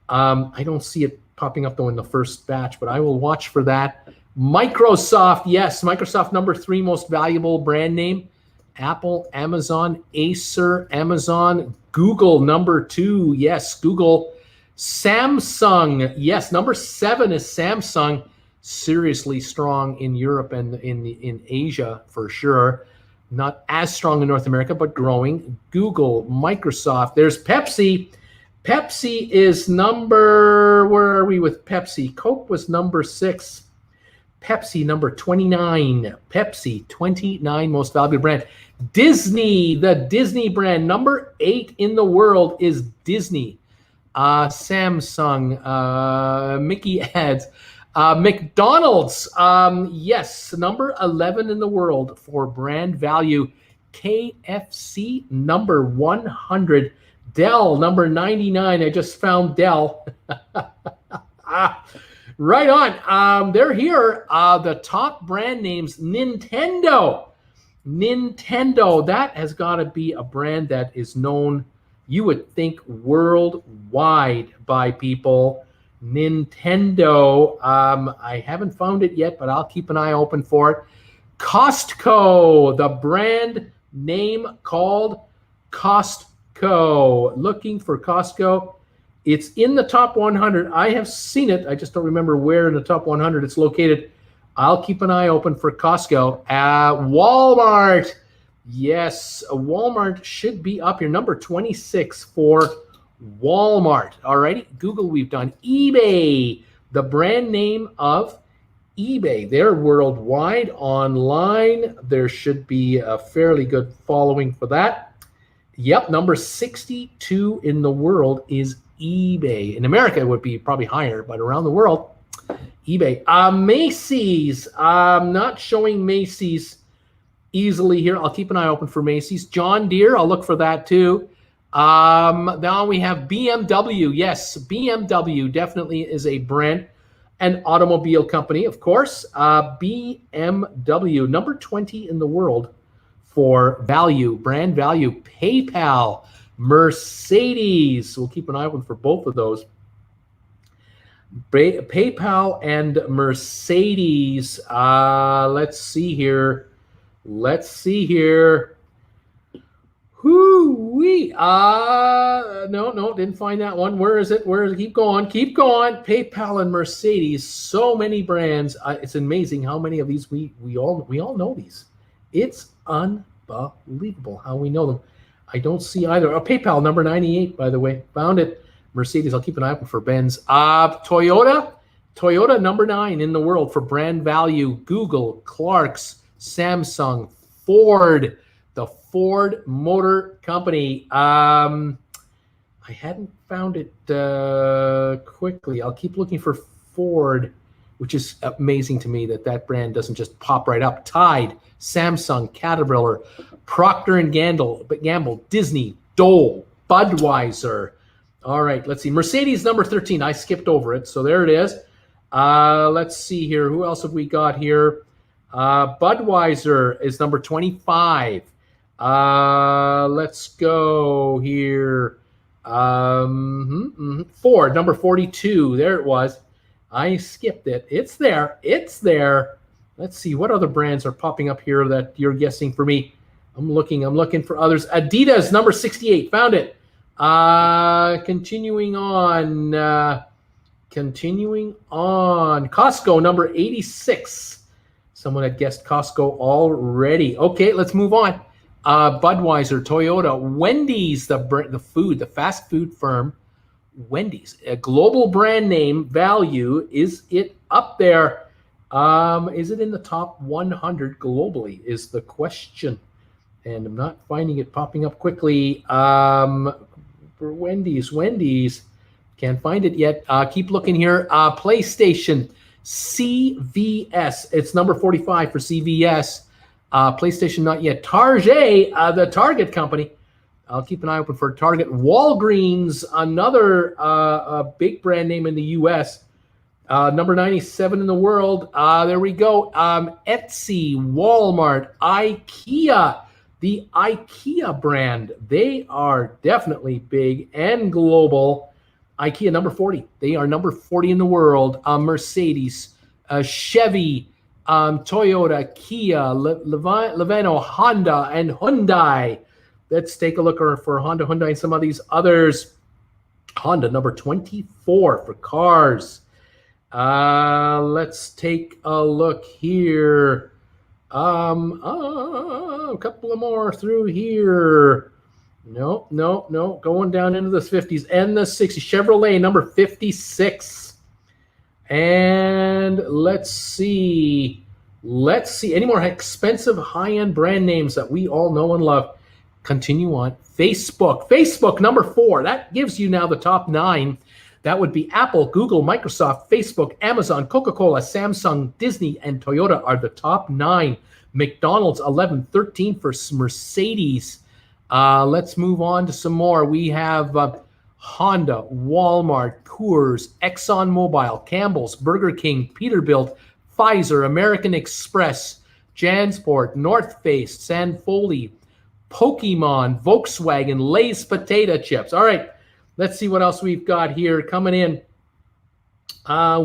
I don't see it popping up though in the first batch, but I will watch for that. Microsoft, yes, Microsoft number 3 most valuable brand name. Apple, Amazon, Acer, Amazon, Google number 2, yes, Google. Samsung, yes, number 7 is Samsung. Seriously strong in Europe and in Asia for sure. Not as strong in North America, but growing. Google, Microsoft. There's Pepsi. Pepsi is number, where are we with Pepsi? Coke was number 6. Pepsi number 29. Pepsi, 29 most valuable brand. Disney, the Disney brand, number 8 in the world is Disney. Samsung, Mickey ads. McDonald's, yes, number 11 in the world for brand value. KFC, number 100. Dell, number 99. I just found Dell. Right on. They're here. The top brand names, Nintendo. Nintendo, that has got to be a brand that is known, you would think, worldwide by people. Nintendo, I haven't found it yet, but I'll keep an eye open for it. Costco, the brand name called Costco. Looking for Costco. It's in the top 100. I have seen it. I just don't remember where in the top 100 it's located. I'll keep an eye open for Costco. Walmart. Yes, Walmart should be up here. Number 26 for Walmart. All righty. Google, we've done. eBay, the brand name of eBay. They're worldwide online. There should be a fairly good following for that. Yep, number 62 in the world is eBay. In America, it would be probably higher, but around the world, eBay. Macy's. I'm not showing Macy's easily here. I'll keep an eye open for Macy's. John Deere, I'll look for that too. Now we have BMW. Yes, BMW definitely is a brand, an automobile company, of course. BMW, number 20 in the world for value, brand value. PayPal, Mercedes. We'll keep an eye open for both of those. PayPal and Mercedes. Let's see here. Whoo-wee. No, didn't find that one. Where is it? Keep going. PayPal and Mercedes. So many brands. It's amazing how many of these we all know these. It's unbelievable how we know them. I don't see either. PayPal, number 98, by the way. Found it. Mercedes, I'll keep an eye open for Benz. Toyota, number 9 in the world for brand value. Google, Clark's, Samsung, Ford, the Ford Motor Company. I hadn't found it quickly. I'll keep looking for Ford, which is amazing to me that brand doesn't just pop right up. Tide, Samsung, Caterpillar, Procter & Gamble, Disney, Dole, Budweiser. All right, let's see. Mercedes, number 13. I skipped over it, so there it is. Let's see here. Who else have we got here? Budweiser is number 25. Let's go here. Ford, number 42. There it was. I skipped it. It's there. Let's see what other brands are popping up here that you're guessing for me. I'm looking for others. Adidas, number 68. Found it. Continuing on. Costco, number 86. Someone had guessed Costco already. Okay, let's move on. Budweiser, Toyota, Wendy's, the fast food firm. Wendy's, a global brand name value. Is it up there? Is it in the top 100 globally is the question. And I'm not finding it popping up quickly. For Wendy's, can't find it yet. Keep looking here. PlayStation, CVS. It's number 45 for CVS. PlayStation, not yet. Target, the Target company. I'll keep an eye open for Target. Walgreens, another big brand name in the U.S. Number 97 in the world. There we go. Etsy, Walmart, IKEA. The IKEA brand. They are definitely big and global. IKEA, number 40. They are number 40 in the world. Mercedes, Chevy, Toyota, Kia, Levano, Honda, and Hyundai. Let's take a look for Honda, Hyundai, and some of these others. Honda, number 24 for cars. Let's take a look here. A couple of more through here. No. Going down into the 50s and the 60s. Chevrolet, number 56. And let's see. Any more expensive high-end brand names that we all know and love. Continue on. Facebook, number 4. That gives you now the top 9. That would be Apple, Google, Microsoft, Facebook, Amazon, Coca-Cola, Samsung, Disney, and Toyota are the top 9. McDonald's, 11, 13 for Mercedes. Let's move on to some more. We have Honda, Walmart, Coors, ExxonMobil, Campbell's, Burger King, Peterbilt, Pfizer, American Express, Jansport, North Face, Sanfoli, Pokemon, Volkswagen, Lay's potato chips. All right, let's see what else we've got here coming in.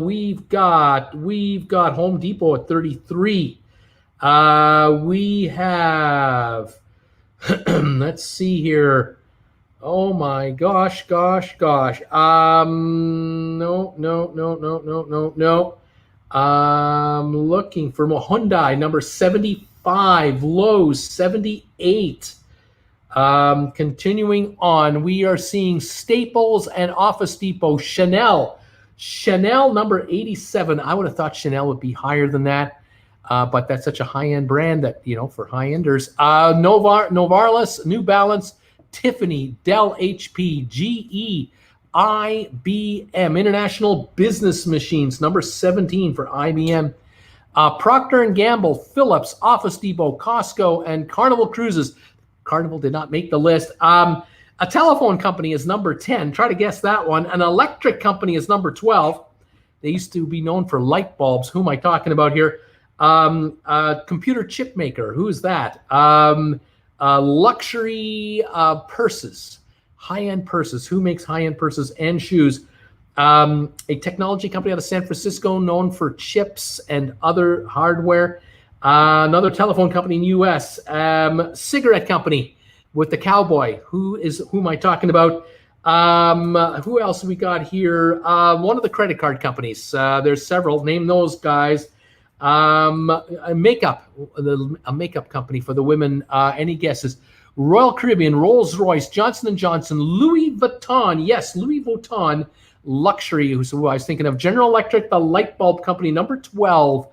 We've got Home Depot at 33. We have let's see here. Oh my gosh. No. Looking for Hyundai, number 75, Lowe's 78. Continuing on, we are seeing Staples and Office Depot, Chanel, number 87. I would have thought Chanel would be higher than that. But that's such a high-end brand that, for high-enders. Novartis, New Balance, Tiffany, Dell, HP, GE, IBM, International Business Machines, number 17 for IBM. Procter & Gamble, Philips, Office Depot, Costco, and Carnival Cruises. Carnival did not make the list. A telephone company is number 10. Try to guess that one. An electric company is number 12. They used to be known for light bulbs. Who am I talking about here? Computer chip maker. Who is that? Luxury purses, high-end purses. Who makes high-end purses and shoes? A technology company out of San Francisco known for chips and other hardware. Another telephone company in the U.S. Cigarette company with the cowboy. Who am I talking about? Who else we got here? One of the credit card companies. There's several. Name those guys. A makeup company for the women. Any guesses? Royal Caribbean, Rolls-Royce, Johnson & Johnson, Louis Vuitton. Yes, Louis Vuitton luxury. Who I was thinking of. General Electric, the light bulb company, number 12.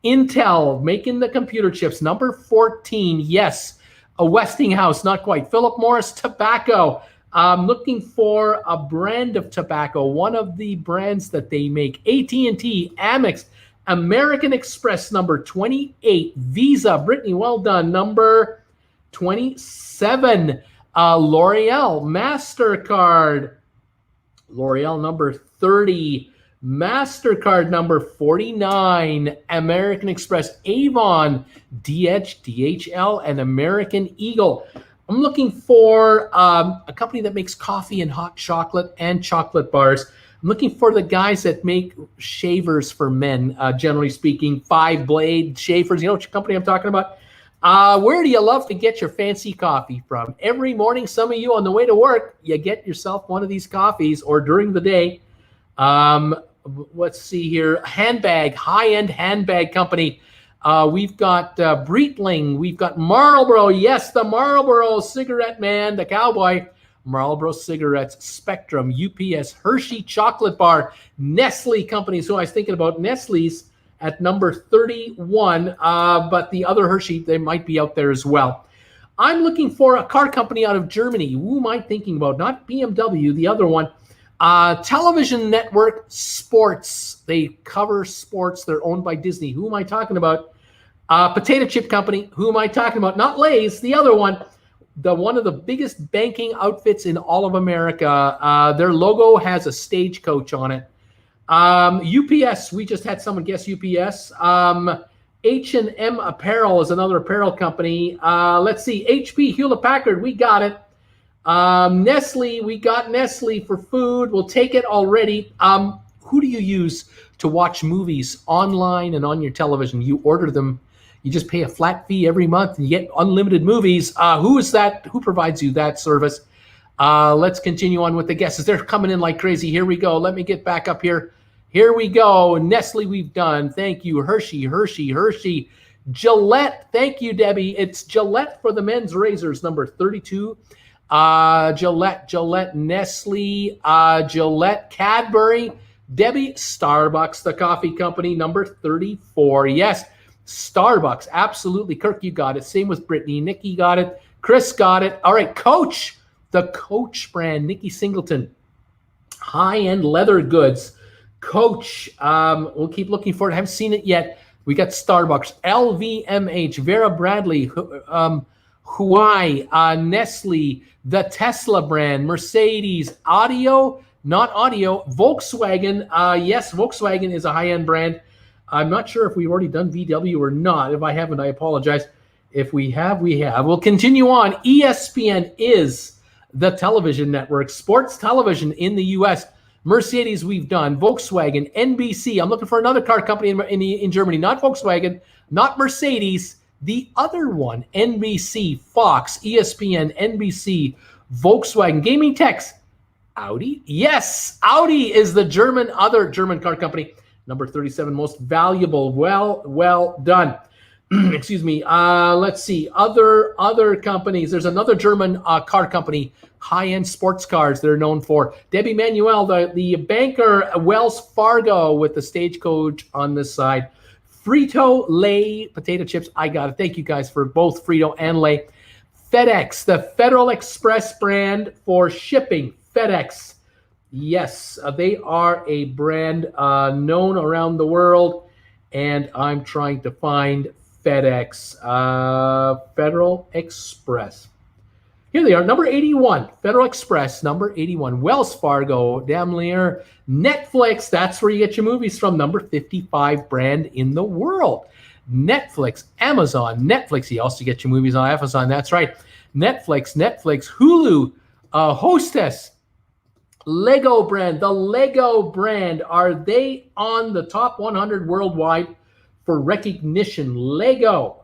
Intel, making the computer chips, number 14. Yes, a Westinghouse, not quite. Philip Morris Tobacco. I'm looking for a brand of tobacco. One of the brands that they make. AT&T, Amex, American Express, number 28. Visa, Brittany, well done, number 27. L'Oreal, MasterCard. L'Oreal, number 30. MasterCard, number 49. American Express, Avon, DHL, and American Eagle. I'm looking for a company that makes coffee and hot chocolate and chocolate bars. I'm looking for the guys that make shavers for men, generally speaking, 5-blade shavers. You know which company I'm talking about? Where do you love to get your fancy coffee from? Every morning, some of you on the way to work, you get yourself one of these coffees, or during the day. Let's see here. Handbag, high-end handbag company. We've got Breitling. We've got Marlboro. Yes, the Marlboro cigarette man, the cowboy. Marlboro cigarettes, Spectrum, UPS, Hershey chocolate bar, Nestle companies. So I was thinking about Nestle's at number 31, but the other Hershey, they might be out there as well. I'm looking for a car company out of Germany. Who am I thinking about? Not BMW, the other one. Television network, Sports. They cover sports. They're owned by Disney. Who am I talking about? Potato chip company. Who am I talking about? Not Lay's, the other one. One of the biggest banking outfits in all of America. Their logo has a stagecoach on it. UPS, we just had someone guess UPS. H&M Apparel is another apparel company. Let's see, HP, Hewlett-Packard, we got it. Nestle, we got Nestle for food. We'll take it already. Who do you use to watch movies online and on your television? You order them. You just pay a flat fee every month and you get unlimited movies. Who is that? Who provides you that service? Let's continue on with the guesses. They're coming in like crazy. Here we go. Let me get back up here. Here we go. Nestle, we've done. Thank you. Hershey. Gillette. Thank you, Debbie. It's Gillette for the men's razors, number 32. Gillette, Nestle, Gillette, Cadbury, Debbie, Starbucks, the coffee company, number 34. Yes, Starbucks, absolutely. Kirk, you got it. Same with Brittany. Nikki got it. Chris got it. All right, Coach, the Coach brand, Nikki Singleton, high-end leather goods. Coach, we'll keep looking for it. I haven't seen it yet. We got Starbucks, LVMH, Vera Bradley, Huawei, Nestle, the Tesla brand, Mercedes, Audio, not Audio, Volkswagen. Yes, Volkswagen is a high-end brand. I'm not sure if we've already done VW or not. If I haven't, I apologize. If we have, we have. We'll continue on. ESPN is the television network, sports television in the U.S. Mercedes, we've done. Volkswagen, NBC. I'm looking for another car company in Germany. Not Volkswagen, not Mercedes. The other one, NBC, Fox, ESPN, NBC, Volkswagen, Gaming Techs, Audi. Yes, Audi is the other German car company. Number 37, most valuable. Well done. Excuse me. Let's see. Other companies. There's another German car company, high-end sports cars they're known for. Debbie Manuel, the banker, Wells Fargo with the stagecoach on this side. Frito-Lay potato chips. I got it. Thank you guys for both Frito and Lay. FedEx, the Federal Express brand for shipping. FedEx. Yes, they are a brand known around the world, and I'm trying to find FedEx. Federal Express. Here they are, number 81. Federal Express, number 81. Wells Fargo, Daimler, Netflix. That's where you get your movies from. Number 55 brand in the world. Netflix, Amazon, Netflix. You also get your movies on Amazon. That's right. Netflix, Hulu, Hostess, Lego brand. The Lego brand. Are they on the top 100 worldwide for recognition? Lego.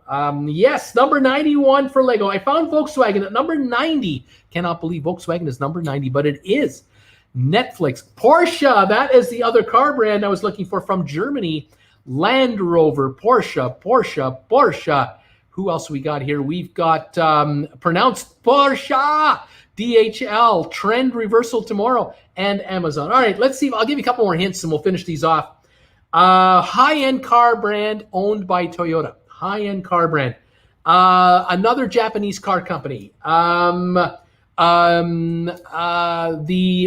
Yes, number 91 for Lego. I found Volkswagen at number 90. Cannot believe Volkswagen is number 90, but it is. Netflix. Porsche. That is the other car brand I was looking for from Germany. Land Rover, Porsche. Who else we got here? We've got pronounced Porsche, DHL, Trend Reversal Tomorrow, and Amazon. All right, let's see. I'll give you a couple more hints and we'll finish these off. High-end car brand owned by Toyota. High-end car brand. Another Japanese car company. The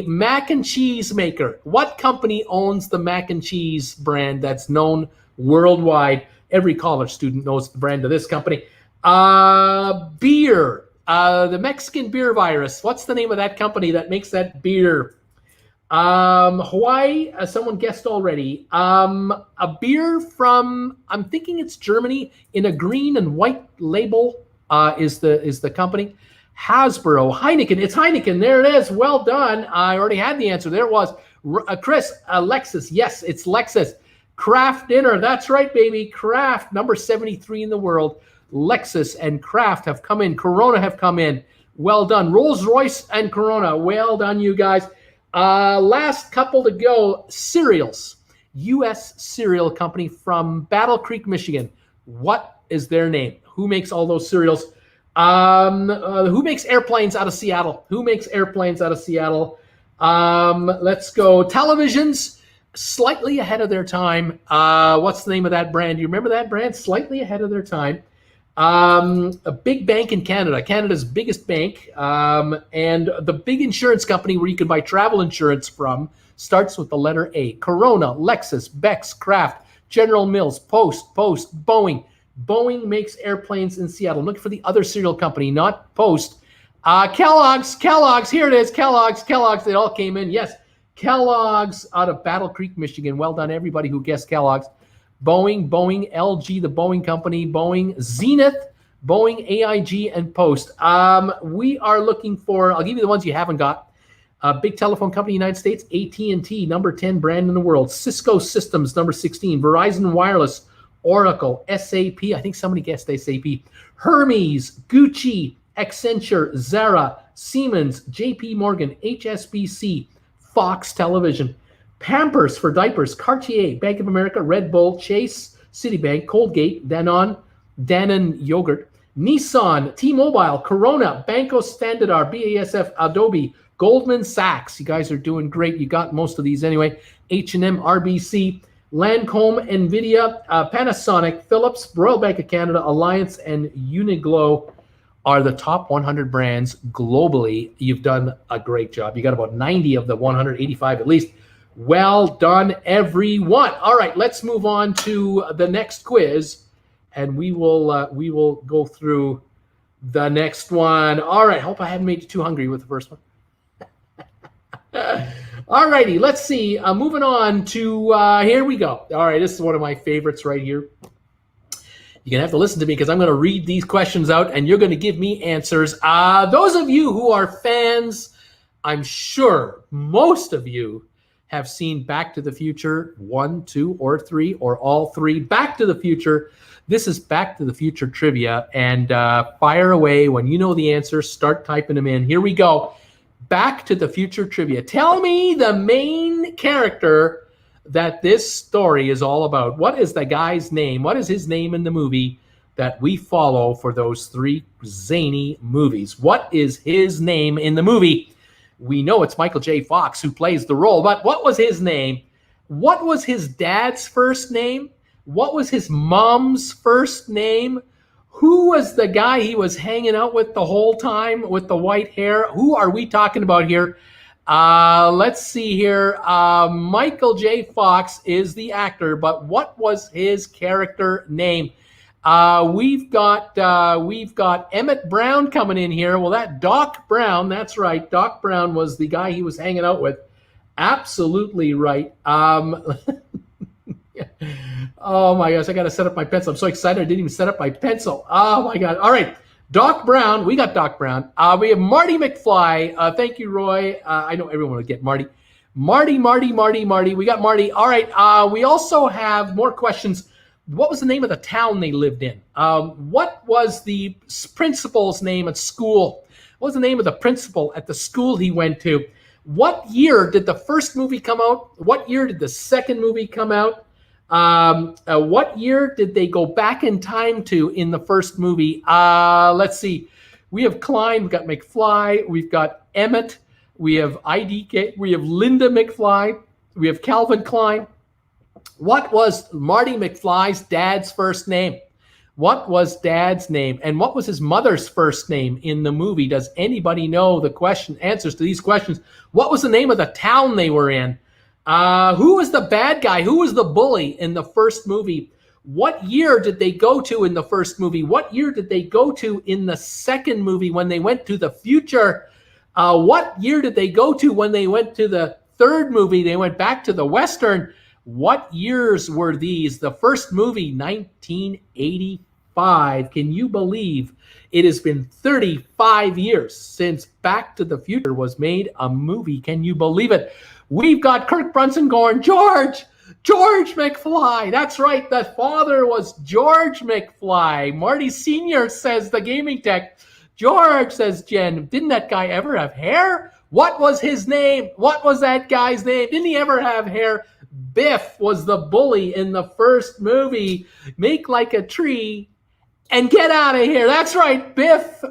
mac and cheese maker. What company owns the mac and cheese brand that's known worldwide? Every college student knows the brand of this company. Beer. The Mexican beer virus. What's the name of that company that makes that beer? Hawaii. Someone guessed already. A beer from, I'm thinking it's Germany, in a green and white label is the company. Hasbro, Heineken. It's Heineken. There it is. Well done. I already had the answer. There it was. Chris, Lexus. Yes, it's Lexus. Kraft Dinner. That's right, baby. Kraft, number 73 in the world. Lexus and Kraft have come in. Corona have come in. Well done. Rolls-Royce and Corona. Well done, you guys. Last couple to go. Cereals. U.S. cereal company from Battle Creek, Michigan. What is their name? Who makes all those cereals? Who makes airplanes out of Seattle? Let's go. Televisions, slightly ahead of their time. What's the name of that brand? Do you remember that brand? Slightly ahead of their time. A big bank in Canada, Canada's biggest bank, and the big insurance company where you can buy travel insurance from starts with the letter A. Corona, Lexus, Bex, Kraft, General Mills, Post, Boeing. Boeing makes airplanes in Seattle. I'm looking for the other cereal company, not Post. Kellogg's, here it is, Kellogg's. They all came in. Yes, Kellogg's out of Battle Creek, Michigan. Well done, everybody who guessed Kellogg's. Boeing, LG, the Boeing company, Boeing, Zenith, Boeing, AIG, and Post. We are looking for, I'll give you the ones you haven't got. Big telephone company, United States, AT&T, number 10 brand in the world. Cisco Systems, number 16. Verizon Wireless, Oracle, SAP. I think somebody guessed SAP. Hermes, Gucci, Accenture, Zara, Siemens, JP Morgan, HSBC, Fox Television, Pampers for diapers, Cartier, Bank of America, Red Bull, Chase, Citibank, Colgate, Danone Yogurt, Nissan, T-Mobile, Corona, Banco Standard, BASF, Adobe, Goldman Sachs. You guys are doing great. You got most of these anyway. H&M, RBC, Lancome, NVIDIA, Panasonic, Philips, Royal Bank of Canada, Alliance, and Uniqlo are the top 100 brands globally. You've done a great job. You got about 90 of the 185 at least. Well done, everyone. All right, let's move on to the next quiz, and we will go through the next one. All right, hope I haven't made you too hungry with the first one. All righty, let's see. Moving on to, here we go. All right, this is one of my favorites right here. You're going to have to listen to me because I'm going to read these questions out and you're going to give me answers. Those of you who are fans, I'm sure most of you have seen Back to the Future 1, 2, or 3, or all three. Back to the Future. This is Back to the Future trivia. And fire away. When you know the answers, start typing them in. Here we go. Back to the Future trivia. Tell me the main character that this story is all about. What is the guy's name? What is his name in the movie that we follow for those three zany movies? What is his name in the movie? We know it's Michael J. Fox who plays the role, but what was his name? What was his dad's first name? What was his mom's first name? Who was the guy he was hanging out with the whole time with the white hair? Who are we talking about here? Let's see here. Michael J. Fox is the actor, but what was his character name? We've got Emmett Brown coming in here. Well, that Doc Brown, that's right. Doc Brown was the guy he was hanging out with. Absolutely right. Oh my gosh, I got to set up my pencil. I'm so excited I didn't even set up my pencil. Oh my God. All right. Doc Brown. We got Doc Brown. We have Marty McFly. Thank you, Roy. I know everyone will get Marty. Marty. We got Marty. All right. We also have more questions. What was the name of the town they lived in? What was the principal's name at school? What was the name of the principal at the school he went to? What year did the first movie come out? What year did the second movie come out? What year did they go back in time to in the first movie? Let's see. We have Klein, we've got McFly, we've got Emmett, we have IDK, we have Linda McFly, we have Calvin Klein. What was Marty McFly's dad's first name? What was dad's name? And what was his mother's first name in the movie? Does anybody know the answers to these questions? What was the name of the town they were in? Who was the bad guy? Who was the bully in the first movie? What year did they go to in the first movie? What year did they go to in the second movie when they went to the future? What year did they go to when they went to the third movie? They went back to the Western. What years were these? The first movie, 1985. Can you believe it has been 35 years since Back to the Future was made a movie? Can you believe it? We've got Kirk Brunson going, George McFly. That's right. The father was George McFly. Marty Sr. says the gaming tech. George, says Jen, didn't that guy ever have hair? What was his name? What was that guy's name? Didn't he ever have hair? Biff was the bully in the first movie. Make like a tree and get out of here. That's right, Biff.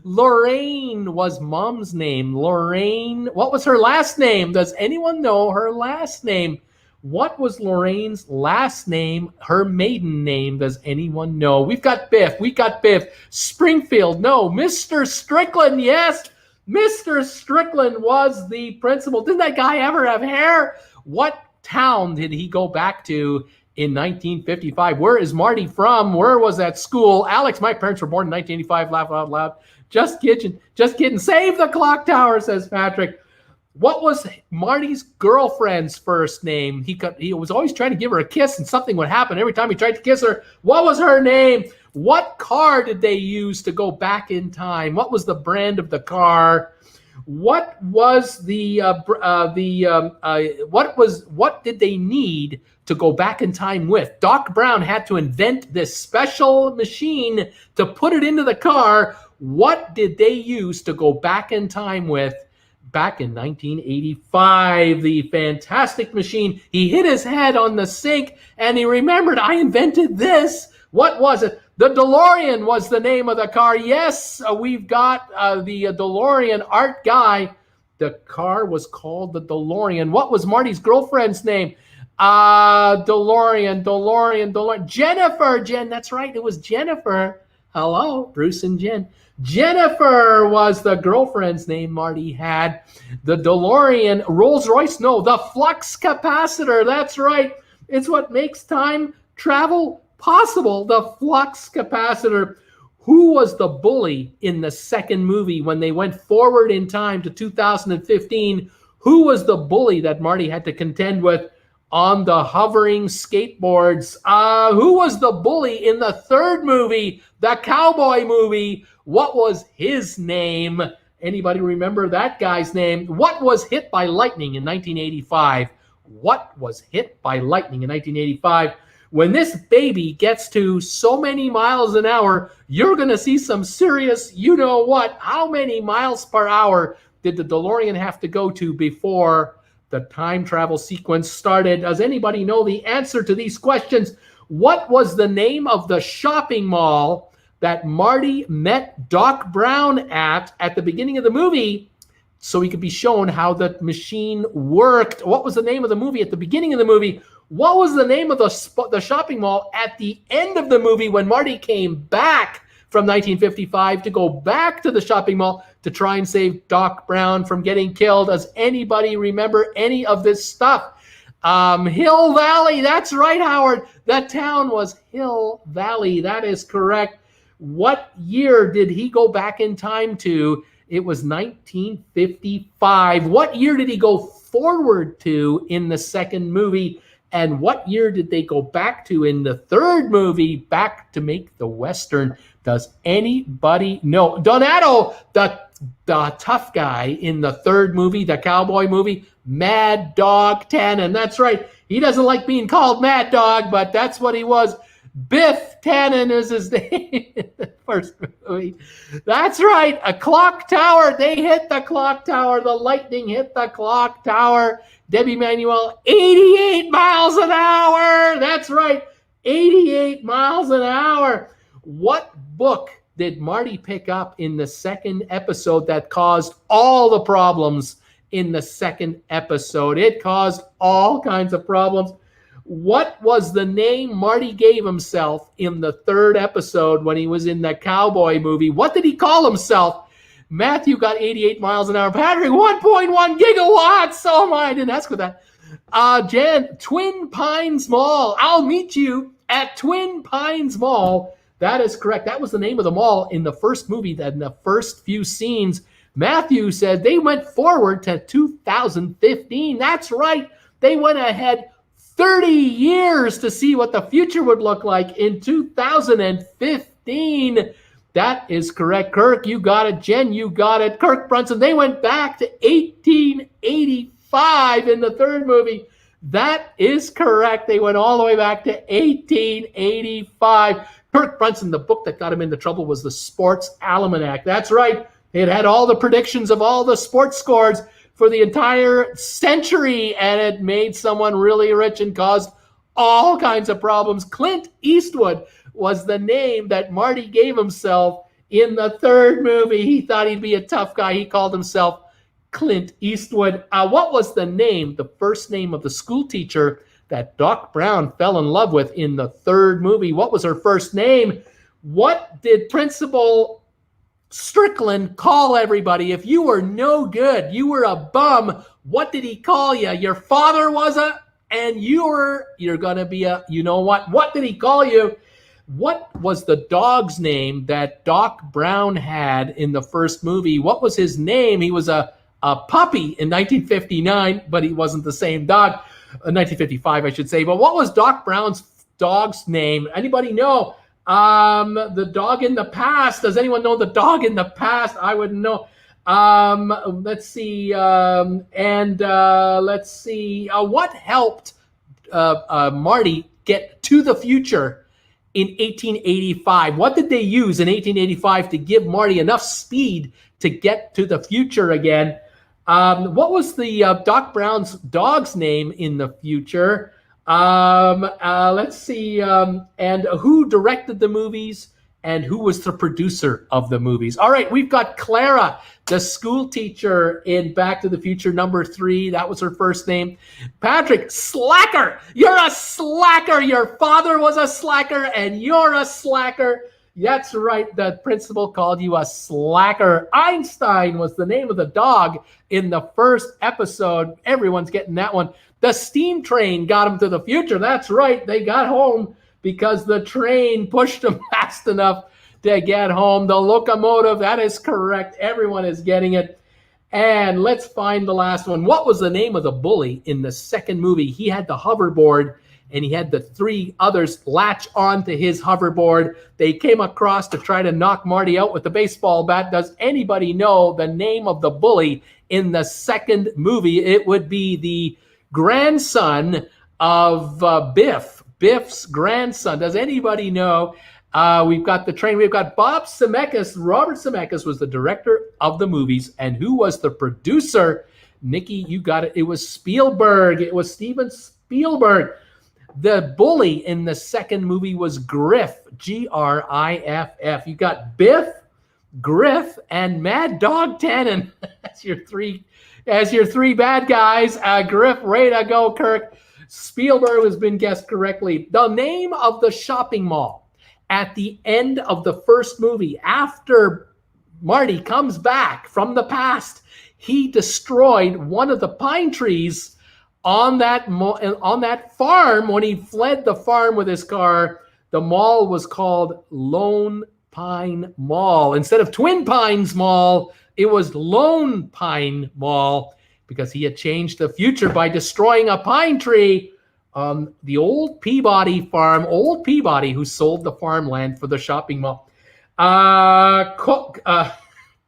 Lorraine was mom's name. Lorraine. What was her last name? Does anyone know her last name? What was Lorraine's last name? Her maiden name. Does anyone know? We've got Biff. Springfield. No. Mr. Strickland. Yes. Mr. Strickland was the principal. Didn't that guy ever have hair? What town did he go back to in 1955? Where is Marty from? Where was that school? Alex, my parents were born in 1985. Laugh out loud. Just kidding. Save the clock tower, says Patrick. What was Marty's girlfriend's first name? He was always trying to give her a kiss, and something would happen every time he tried to kiss her. What was her name? What car did they use to go back in time? What was the brand of the car? What was what did they need to go back in time with? Doc Brown had to invent this special machine to put it into the car. What did they use to go back in time with back in 1985? The fantastic machine. He hit his head on the sink and he remembered, I invented this. What was it? The DeLorean was the name of the car. Yes, we've got the DeLorean art guy. The car was called the DeLorean. What was Marty's girlfriend's name? DeLorean. Jennifer, Jen. That's right. It was Jennifer. Hello, Bruce and Jen. Jennifer was the girlfriend's name Marty had. The DeLorean, Rolls-Royce. No, the flux capacitor. That's right. It's what makes time travel possible, the flux capacitor. Who was the bully in the second movie when they went forward in time to 2015? Who was the bully that Marty had to contend with on the hovering skateboards? Who was the bully in the third movie, the cowboy movie? What was his name? Anybody remember that guy's name? What was hit by lightning in 1985? What was hit by lightning in 1985? When this baby gets to so many miles an hour, you're going to see some serious, you know what? How many miles per hour did the DeLorean have to go to before the time travel sequence started? Does anybody know the answer to these questions? What was the name of the shopping mall that Marty met Doc Brown at the beginning of the movie so he could be shown how the machine worked? What was the name of the movie at the beginning of the movie? What was the name of the shopping mall at the end of the movie when Marty came back from 1955 to go back to the shopping mall to try and save Doc Brown from getting killed? Does anybody remember any of this stuff? Hill Valley. That's right, Howard. The town was Hill Valley. That is correct. What year did he go back in time to? It was 1955. What year did he go forward to in the second movie? And what year did they go back to in the third movie, back to make the Western? Does anybody know? Donato, the tough guy in the third movie, the cowboy movie, Mad Dog Tannen. That's right. He doesn't like being called Mad Dog, but that's what he was. Biff Tannen is his name in the first movie. That's right. A clock tower. They hit the clock tower. The lightning hit the clock tower. Debbie Manuel, 88 miles an hour. That's right. 88 miles an hour. What book did Marty pick up in the second episode that caused all the problems in the second episode? It caused all kinds of problems. What was the name Marty gave himself in the third episode when he was in the cowboy movie? What did he call himself? Matthew got 88 miles an hour. Patrick, 1.1 gigawatts. Oh my, I didn't ask for that. Jan, Twin Pines Mall. I'll meet you at Twin Pines Mall. That is correct. That was the name of the mall in the first movie, that in the first few scenes. Matthew said they went forward to 2015. That's right. They went ahead 30 years to see what the future would look like in 2015. That is correct. Kirk, you got it. Jen, you got it. Kirk Brunson, they went back to 1885 in the third movie. That is correct. They went all the way back to 1885. Kirk Brunson, the book that got him into trouble was the Sports Almanac. That's right. It had all the predictions of all the sports scores for the entire century, and it made someone really rich and caused all kinds of problems. Clint Eastwood was the name that Marty gave himself in the third movie. He thought he'd be a tough guy. He called himself Clint Eastwood. What was the name, the first name of the school teacher that Doc Brown fell in love with in the third movie? What was her first name? What did Principal Strickland call everybody? If you were no good, you were a bum, what did he call you? Your father was and you're going to be a, you know what? What did he call you? What was the dog's name that Doc Brown had in the first movie? What was his name? He was a a puppy in 1959, but he wasn't the same dog. 1955, I should say. But what was Doc Brown's dog's name? Anybody know? The dog in the past. Does anyone know the dog in the past? I wouldn't know. Let's see. Let's see. What helped Marty get to the future in 1885? What did they use in 1885 to give Marty enough speed to get to the future again? What was the Doc Brown's dog's name in the future? Let's see. And who directed the movies? And who was the producer of the movies? All right, we've got Clara, the school teacher in Back to the Future #3. That was her first name. Patrick, slacker. You're a slacker. Your father was a slacker, and you're a slacker. That's right. The principal called you a slacker. Einstein was the name of the dog in the first episode. Everyone's getting that one. The steam train got them to the future. That's right. They got home because the train pushed them fast enough to get home. The locomotive, that is correct. Everyone is getting it. And let's find the last one. What was the name of the bully in the second movie? He had the hoverboard, and he had the three others latch onto his hoverboard. They came across to try to knock Marty out with the baseball bat. Does anybody know the name of the bully in the second movie? It would be the grandson of Biff. Biff's grandson. Does anybody know? We've got the train. We've got Bob Zemeckis. Robert Zemeckis was the director of the movies. And who was the producer? Nikki, you got it. It was Spielberg. It was Steven Spielberg. The bully in the second movie was Griff. Griff. You got Biff, Griff, and Mad Dog Tannen. That's your three bad guys. Griff, way to go, Kirk. Spielberg has been guessed correctly. The name of the shopping mall at the end of the first movie, after Marty comes back from the past, he destroyed one of the pine trees on that farm. When he fled the farm with his car, the mall was called Lone Pine Mall. Instead of Twin Pines Mall, it was Lone Pine Mall, because he had changed the future by destroying a pine tree on the old Peabody farm. Old Peabody, who sold the farmland for the shopping mall.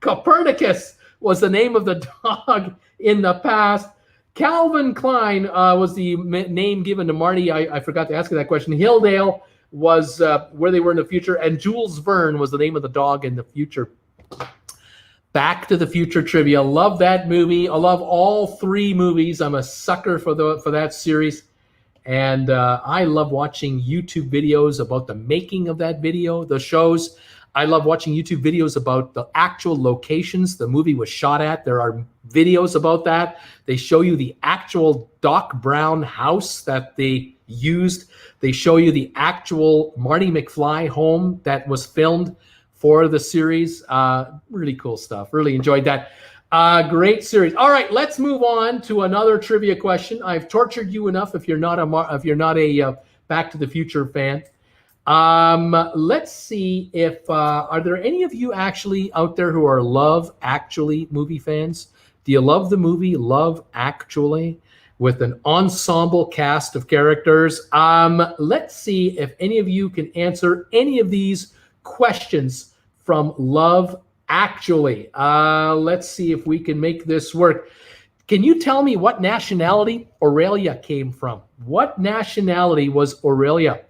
Copernicus was the name of the dog in the past. Calvin Klein was the name given to Marty. I forgot to ask you that question. Hilldale was where they were in the future. And Jules Verne was the name of the dog in the future. Back to the Future trivia. Love that movie. I love all three movies. I'm a sucker for that series. And I love watching YouTube videos about the making of that video, the shows. I love watching YouTube videos about the actual locations the movie was shot at. There are videos about that. They show you the actual Doc Brown house that they used. They show you the actual Marty McFly home that was filmed for the series. Really cool stuff. Really enjoyed that. Great series. All right, let's move on to another trivia question. I've tortured you enough if you're not a Back to the Future fan. Let's see if are there any of you actually out there who are Love Actually movie fans? Do you love the movie Love Actually with an ensemble cast of characters? Let's see if any of you can answer any of these questions from Love Actually. Let's see if we can make this work. Can you tell me what nationality Aurelia came from? What nationality was Aurelia?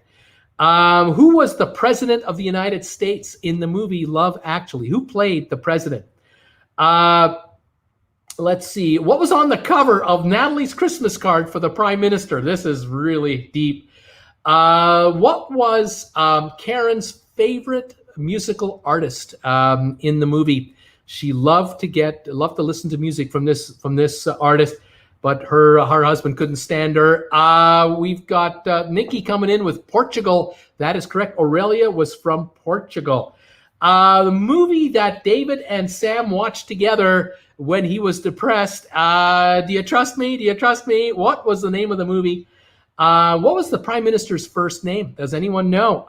Who was the president of the United States in the movie Love Actually? Who played the president? Let's see. What was on the cover of Natalie's Christmas card for the Prime Minister? This is really deep. What was Karen's favorite musical artist in the movie? She loved to listen to music from this artist, but her husband couldn't stand her. We've got Nikki coming in with Portugal. That is correct. Aurelia was from Portugal. The movie that David and Sam watched together when he was depressed. Do you trust me? Do you trust me? What was the name of the movie? What was the Prime Minister's first name? Does anyone know?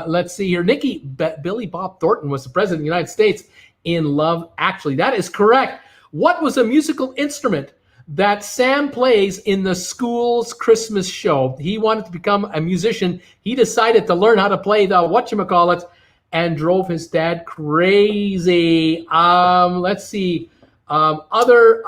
Let's see here. Nikki, Billy Bob Thornton was the President of the United States in Love Actually. That is correct. What was a musical instrument that Sam plays in the school's Christmas show? He wanted to become a musician. He decided to learn how to play the whatchamacallit and drove his dad crazy. Let's see. Other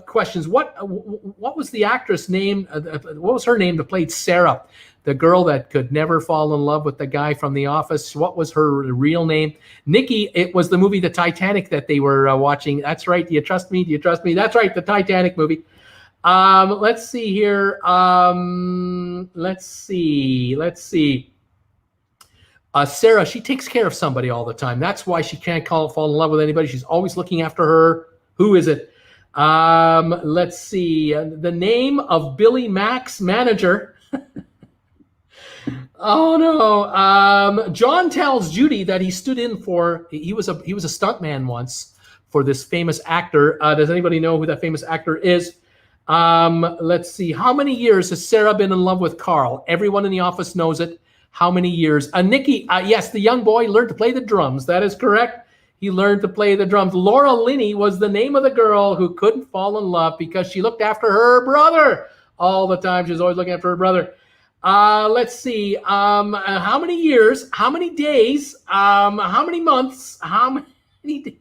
questions. What was the actress name? What was her name that played Sarah, the girl that could never fall in love with the guy from The Office? What was her real name? Nikki. It was the movie The Titanic that they were watching. That's right. Do you trust me? Do you trust me? That's right. The Titanic movie. Let's see here. Let's see. Sarah, she takes care of somebody all the time. That's why she can't fall in love with anybody. She's always looking after her. Who is it? Let's see. The name of Billy Mack's manager. Oh no. John tells Judy that he stood in for. He was a stuntman once for this famous actor. Does anybody know who that famous actor is? Let's see. How many years has Sarah been in love with Carl? Everyone in the office knows it. How many years? Nikki, yes, the young boy learned to play the drums. That is correct. He learned to play the drums. Laura Linney was the name of the girl who couldn't fall in love because she looked after her brother all the time. She was always looking after her brother. Let's see. How many years? How many days? How many months? How many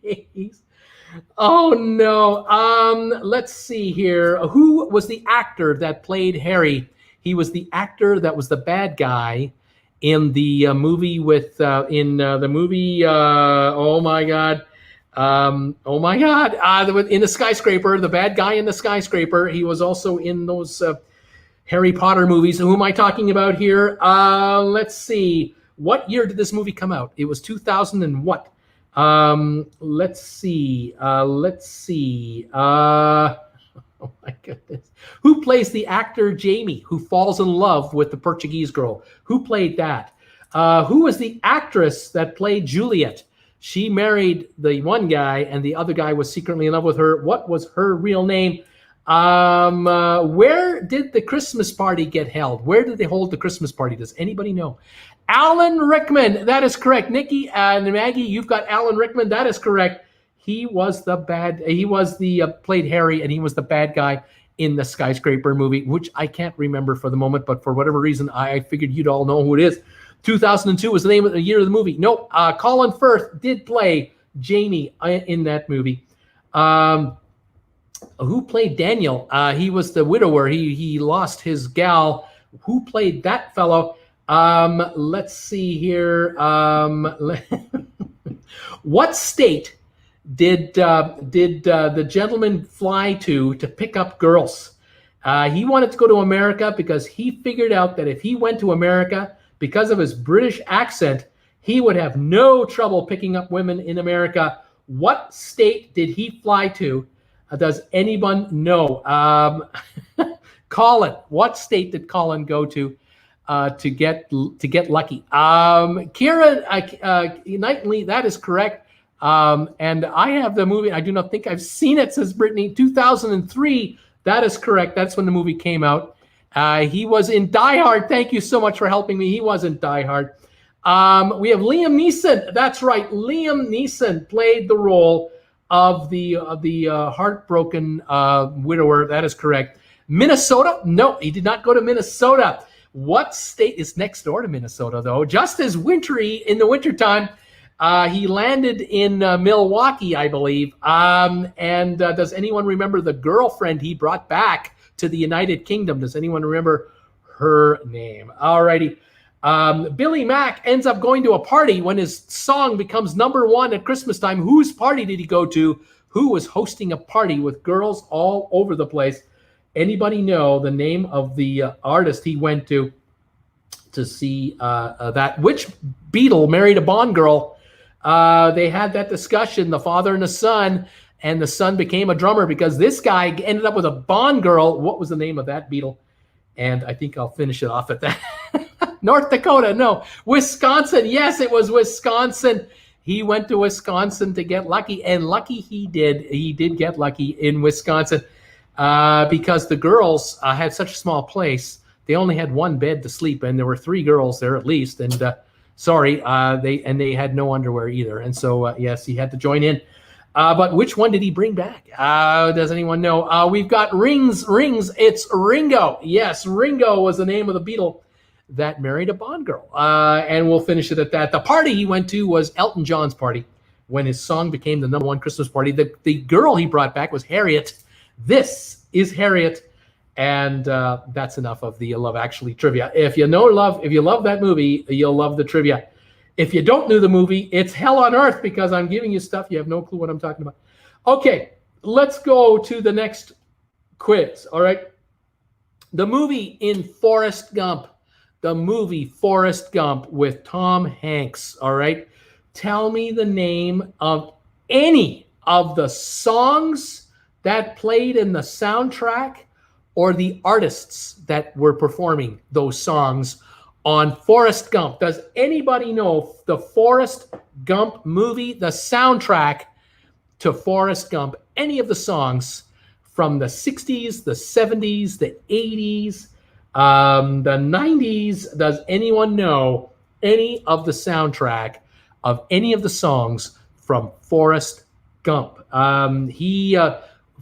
days? Oh, no. Let's see here. Who was the actor that played Harry? He was the actor that was the bad guy in the movie with oh my God, in the skyscraper, the bad guy in the skyscraper. He was also in those Harry Potter movies. Who am I talking about here? Let's see. What year did this movie come out? It was 2000 and what? Let's see. Oh my goodness. Who plays the actor Jamie, who falls in love with the Portuguese girl? Who played that? Who was the actress that played Juliet? She married the one guy and the other guy was secretly in love with her. What was her real name? Where did the Christmas party get held? Where did they hold the Christmas party? Does anybody know? Alan Rickman. That is correct. Nikki and Maggie, you've got Alan Rickman. That is correct. He was played Harry, and he was the bad guy in the skyscraper movie, which I can't remember for the moment, but for whatever reason, I figured you'd all know who it is. 2002 was the name of the year of the movie. Nope. Colin Firth did play Jamie in that movie. Who played Daniel? He was the widower. He lost his gal. Who played that fellow? Let's see here. What state did the gentleman fly to pick up girls? He wanted to go to America because he figured out that if he went to America, because of his British accent, he would have no trouble picking up women in America. What state did he fly to? Does anyone know? Colin, what state did Colin go to get lucky? Kira Knightley, that is correct. And I have the movie. I do not think I've seen it, says Brittany. 2003. That is correct. That's when the movie came out. He was in Die Hard. Thank you so much for helping me. He was in Die Hard. We have Liam Neeson. That's right. Liam Neeson played the role of the heartbroken widower. That is correct. Minnesota? No, he did not go to Minnesota. What state is next door to Minnesota, though? Just as wintry in the wintertime. He landed in Milwaukee, I believe. And does anyone remember the girlfriend he brought back to the United Kingdom? Does anyone remember her name? All righty. Billy Mack ends up going to a party when his song becomes #1 at Christmas time. Whose party did he go to? Who was hosting a party with girls all over the place? Anybody know the name of the artist he went to see that? Which Beatle married a Bond girl? They had that discussion, the father and the son became a drummer because this guy ended up with a Bond girl. What was the name of that Beatle? And I think I'll finish it off at that. North Dakota, no. Wisconsin, yes, it was Wisconsin. He went to Wisconsin to get lucky, and lucky he did. He did get lucky in Wisconsin because the girls had such a small place. They only had one bed to sleep in. There were 3 girls there at least, and they had no underwear either. And so, yes, he had to join in. But which one did he bring back? Does anyone know? We've got Rings. It's Ringo. Yes, Ringo was the name of the Beatle that married a Bond girl. And we'll finish it at that. The party he went to was Elton John's party when his song became the #1 Christmas party. The girl he brought back was Harriet. This is Harriet. And that's enough of the Love Actually trivia. If you love that movie, you'll love the trivia. If you don't know the movie, it's hell on earth because I'm giving you stuff you have no clue what I'm talking about. Okay, let's go to the next quiz. All right. The movie in Forrest Gump. The movie Forrest Gump with Tom Hanks. All right. Tell me the name of any of the songs that played in the soundtrack or the artists that were performing those songs on Forrest Gump. Does anybody know the Forrest Gump movie, the soundtrack to Forrest Gump, any of the songs from the 60s, the 70s, the 80s, the 90s? Does anyone know any of the soundtrack of any of the songs from Forrest Gump? He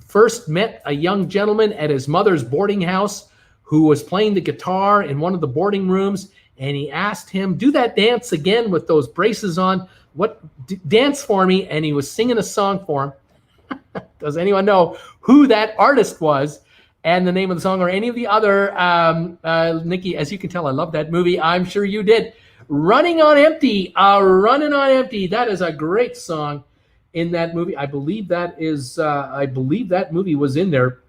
first met a young gentleman at his mother's boarding house who was playing the guitar in one of the boarding rooms, and he asked him, do that dance again with those braces on. Dance for me? And he was singing a song for him. Does anyone know who that artist was and the name of the song or any of the other? Nikki, as you can tell, I love that movie. I'm sure you did. Running on Empty. Running on Empty. That is a great song in that movie. I believe that movie was in there.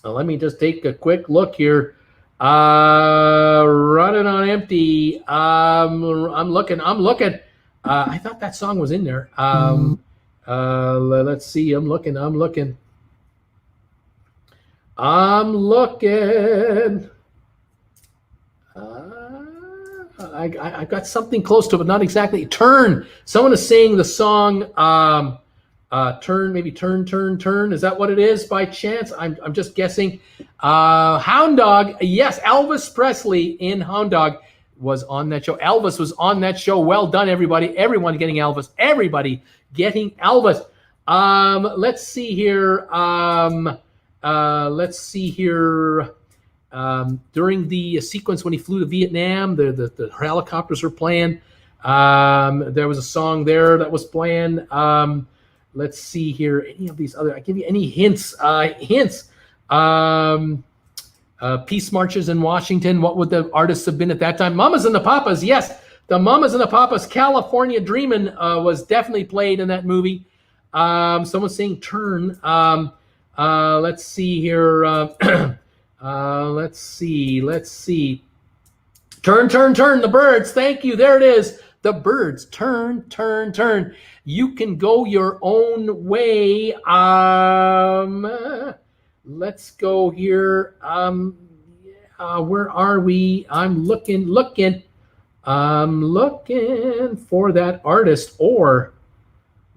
Let me just take a quick look here. Running on Empty. I'm looking. I thought that song was in there. Let's see. I'm looking. I got something close to it, but not exactly. Turn. Someone is saying the song Turn. Is that what it is by chance? I'm just guessing. Hound Dog. Yes, Elvis Presley in Hound Dog was on that show. Elvis was on that show. Well done, everybody. Everyone getting Elvis. Everybody getting Elvis. Let's see here. During the sequence when he flew to Vietnam, the helicopters were playing. There was a song there that was playing. Let's see here. Any of these other? I give you any hints? Peace marches in Washington. What would the artists have been at that time? Mamas and the Papas. Yes, the Mamas and the Papas. California Dreamin' was definitely played in that movie. Someone's saying Turn. Let's see here. Let's see. Turn. The Birds. Thank you. There it is. The Birds. Turn. You can go your own way. Let's go here. Where are we? I'm looking for that artist or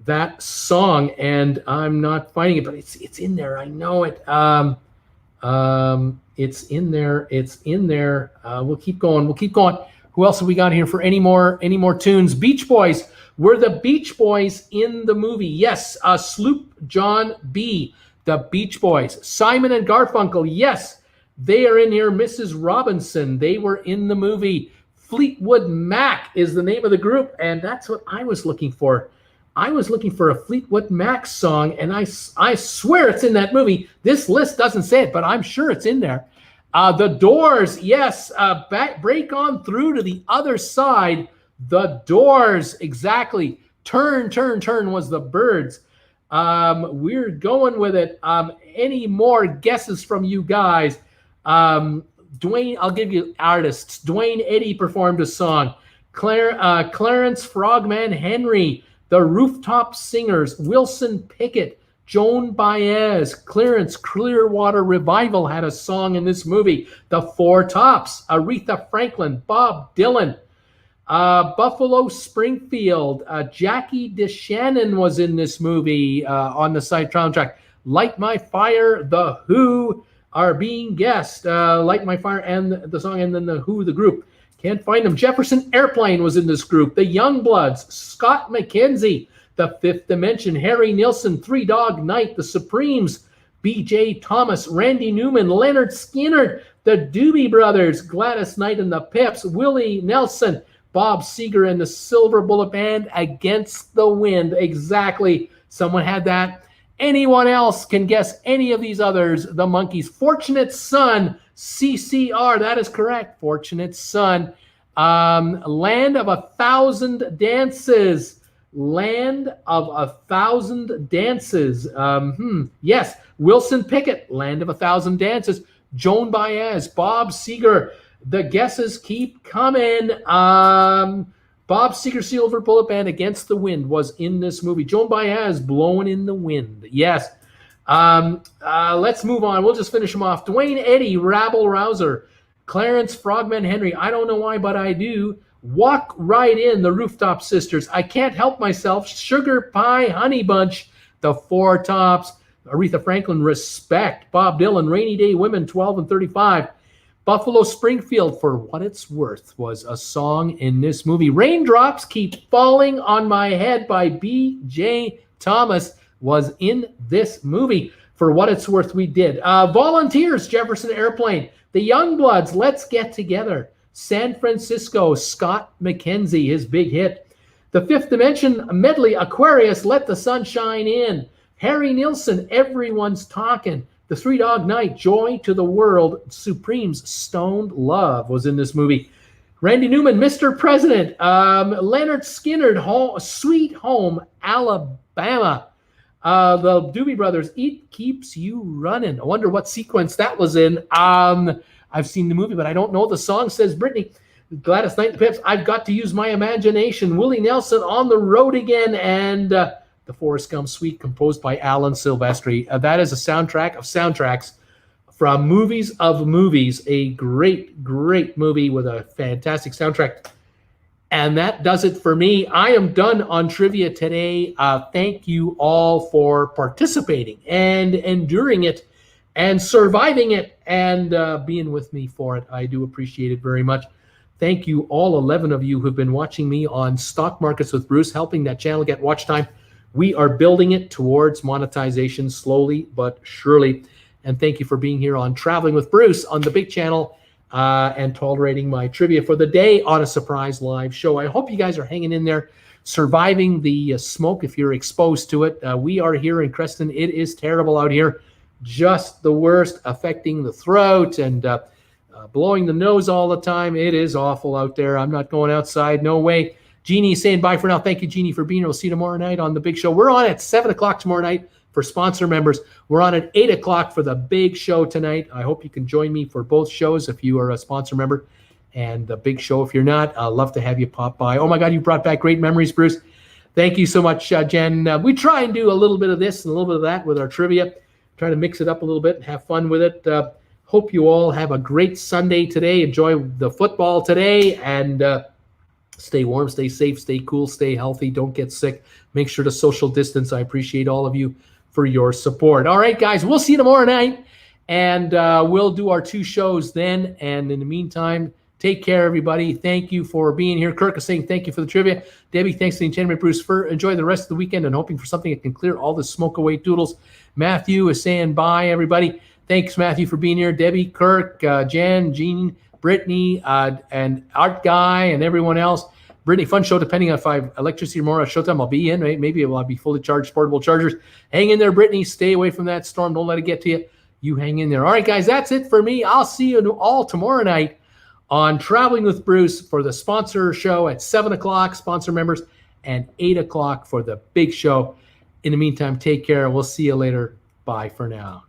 that song, and I'm not finding it, but it's in there. I know it. It's in there. We'll keep going. Who else have we got here for any more tunes? Beach Boys. Were the Beach Boys in the movie? Yes. Sloop John B. The Beach Boys. Simon and Garfunkel. Yes, they are in here. Mrs. Robinson. They were in the movie. Fleetwood Mac is the name of the group, and that's what I was looking for. I was looking for a Fleetwood Mac song, and I swear it's in that movie. This list doesn't say it, but I'm sure it's in there. The Doors, yes. Break on through to the other side. The Doors, exactly. Turn was the Birds. We're going with it. Any more guesses from you guys? Dwayne, I'll give you artists. Dwayne Eddy performed a song. Clarence Frogman Henry. The Rooftop Singers, Wilson Pickett, Joan Baez, Clarence Clearwater Revival had a song in this movie. The Four Tops, Aretha Franklin, Bob Dylan, Buffalo Springfield, Jackie DeShannon was in this movie on the side soundtrack. Light My Fire, The Who are being guessed. Light My Fire and the song, and then The Who, the group. Can't find them. Jefferson Airplane was in this group. The Youngbloods, Scott McKenzie, The Fifth Dimension, Harry Nilsson, Three Dog Night, The Supremes, B.J. Thomas, Randy Newman, Leonard Skinner, the Doobie Brothers, Gladys Knight and the Pips, Willie Nelson, Bob Seger and the Silver Bullet Band, Against the Wind. Exactly. Someone had that. Anyone else can guess any of these others? The Monkees, Fortunate Son, CCR. That is correct. Fortunate Son. Land of a Thousand Dances. Land of a Thousand Dances. Yes. Wilson Pickett, Land of a Thousand Dances. Joan Baez, Bob Seger. The guesses keep coming. Bob Seger, Silver Bullet Band, Against the Wind was in this movie. Joan Baez, Blowing in the Wind. Yes. Let's move on. We'll just finish them off. Dwayne Eddy, Rabble Rouser. Clarence Frogman Henry, I don't know why, but I do. Walk Right In, The Rooftop Sisters. I Can't Help Myself, Sugar Pie Honey Bunch, The Four Tops. Aretha Franklin, Respect. Bob Dylan, Rainy Day Women, 12 and 35. Buffalo Springfield, For What It's Worth, was a song in this movie. Raindrops Keep Falling on My Head by B.J. Thomas was in this movie. For What It's Worth, we did. Volunteers, Jefferson Airplane. The Youngbloods, Let's Get Together. San Francisco, Scott McKenzie, his big hit. The Fifth Dimension medley, Aquarius, Let the Sun Shine In. Harry Nilsson, Everyone's Talking. The Three Dog Night, Joy to the World. Supremes, Stoned Love was in this movie. Randy Newman, Mr. President. Leonard Skinner, Sweet Home, Alabama. The Doobie Brothers, It Keeps You Running. I wonder what sequence that was in. I've seen the movie, but I don't know the song, says Brittany. Gladys Knight and the Pips, I've Got to Use My Imagination. Willie Nelson, On the Road Again. And the Forrest Gump Suite, composed by Alan Silvestri. That is a soundtrack of soundtracks from Movies of Movies, a great, great movie with a fantastic soundtrack. And that does it for me. I am done on trivia today. Thank you all for participating and enduring it and surviving it and being with me for it. I do appreciate it very much. Thank you, all 11 of you who've been watching me on Stock Markets with Bruce, helping that channel get watch time. We are building it towards monetization slowly but surely. And thank you for being here on Traveling with Bruce on the big channel and tolerating my trivia for the day on a surprise live show. I hope you guys are hanging in there, surviving the smoke if you're exposed to it. We are here in Creston. It is terrible out here, just the worst, affecting the throat and blowing the nose all the time. It is awful out there. I'm not going outside. No way. Jeannie saying bye for now. Thank you, Jeannie, for being here. We'll see you tomorrow night on the big show. We're on at 7 o'clock tomorrow night for sponsor members. We're on at 8 o'clock for the big show tonight. I hope you can join me for both shows if you are a sponsor member. And the big show, if you're not, I'd love to have you pop by. Oh, my God, you brought back great memories, Bruce. Thank you so much, Jen. We try and do a little bit of this and a little bit of that with our trivia. Try to mix it up a little bit and have fun with it. Hope you all have a great Sunday today. Enjoy the football today. And stay warm, stay safe, stay cool, stay healthy. Don't get sick. Make sure to social distance. I appreciate all of you for your support. All right, guys, we'll see you tomorrow night. And we'll do our 2 shows then. And in the meantime, take care, everybody. Thank you for being here. Kirk is saying thank you for the trivia. Debbie, thanks to the Enchantment Bruce. Enjoy the rest of the weekend and hoping for something that can clear all the smoke away doodles. Matthew is saying bye, everybody. Thanks, Matthew, for being here. Debbie, Kirk, Jen, Jean, Brittany, and Art Guy, and everyone else. Brittany, fun show. Depending on if I have electricity or more at showtime, I'll be in. Right? Maybe I'll be fully charged portable chargers. Hang in there, Brittany. Stay away from that storm. Don't let it get to you. You hang in there. All right, guys, that's it for me. I'll see you all tomorrow night on Traveling with Bruce for the sponsor show at 7 o'clock, sponsor members, and 8 o'clock for the big show. In the meantime, take care. We'll see you later. Bye for now.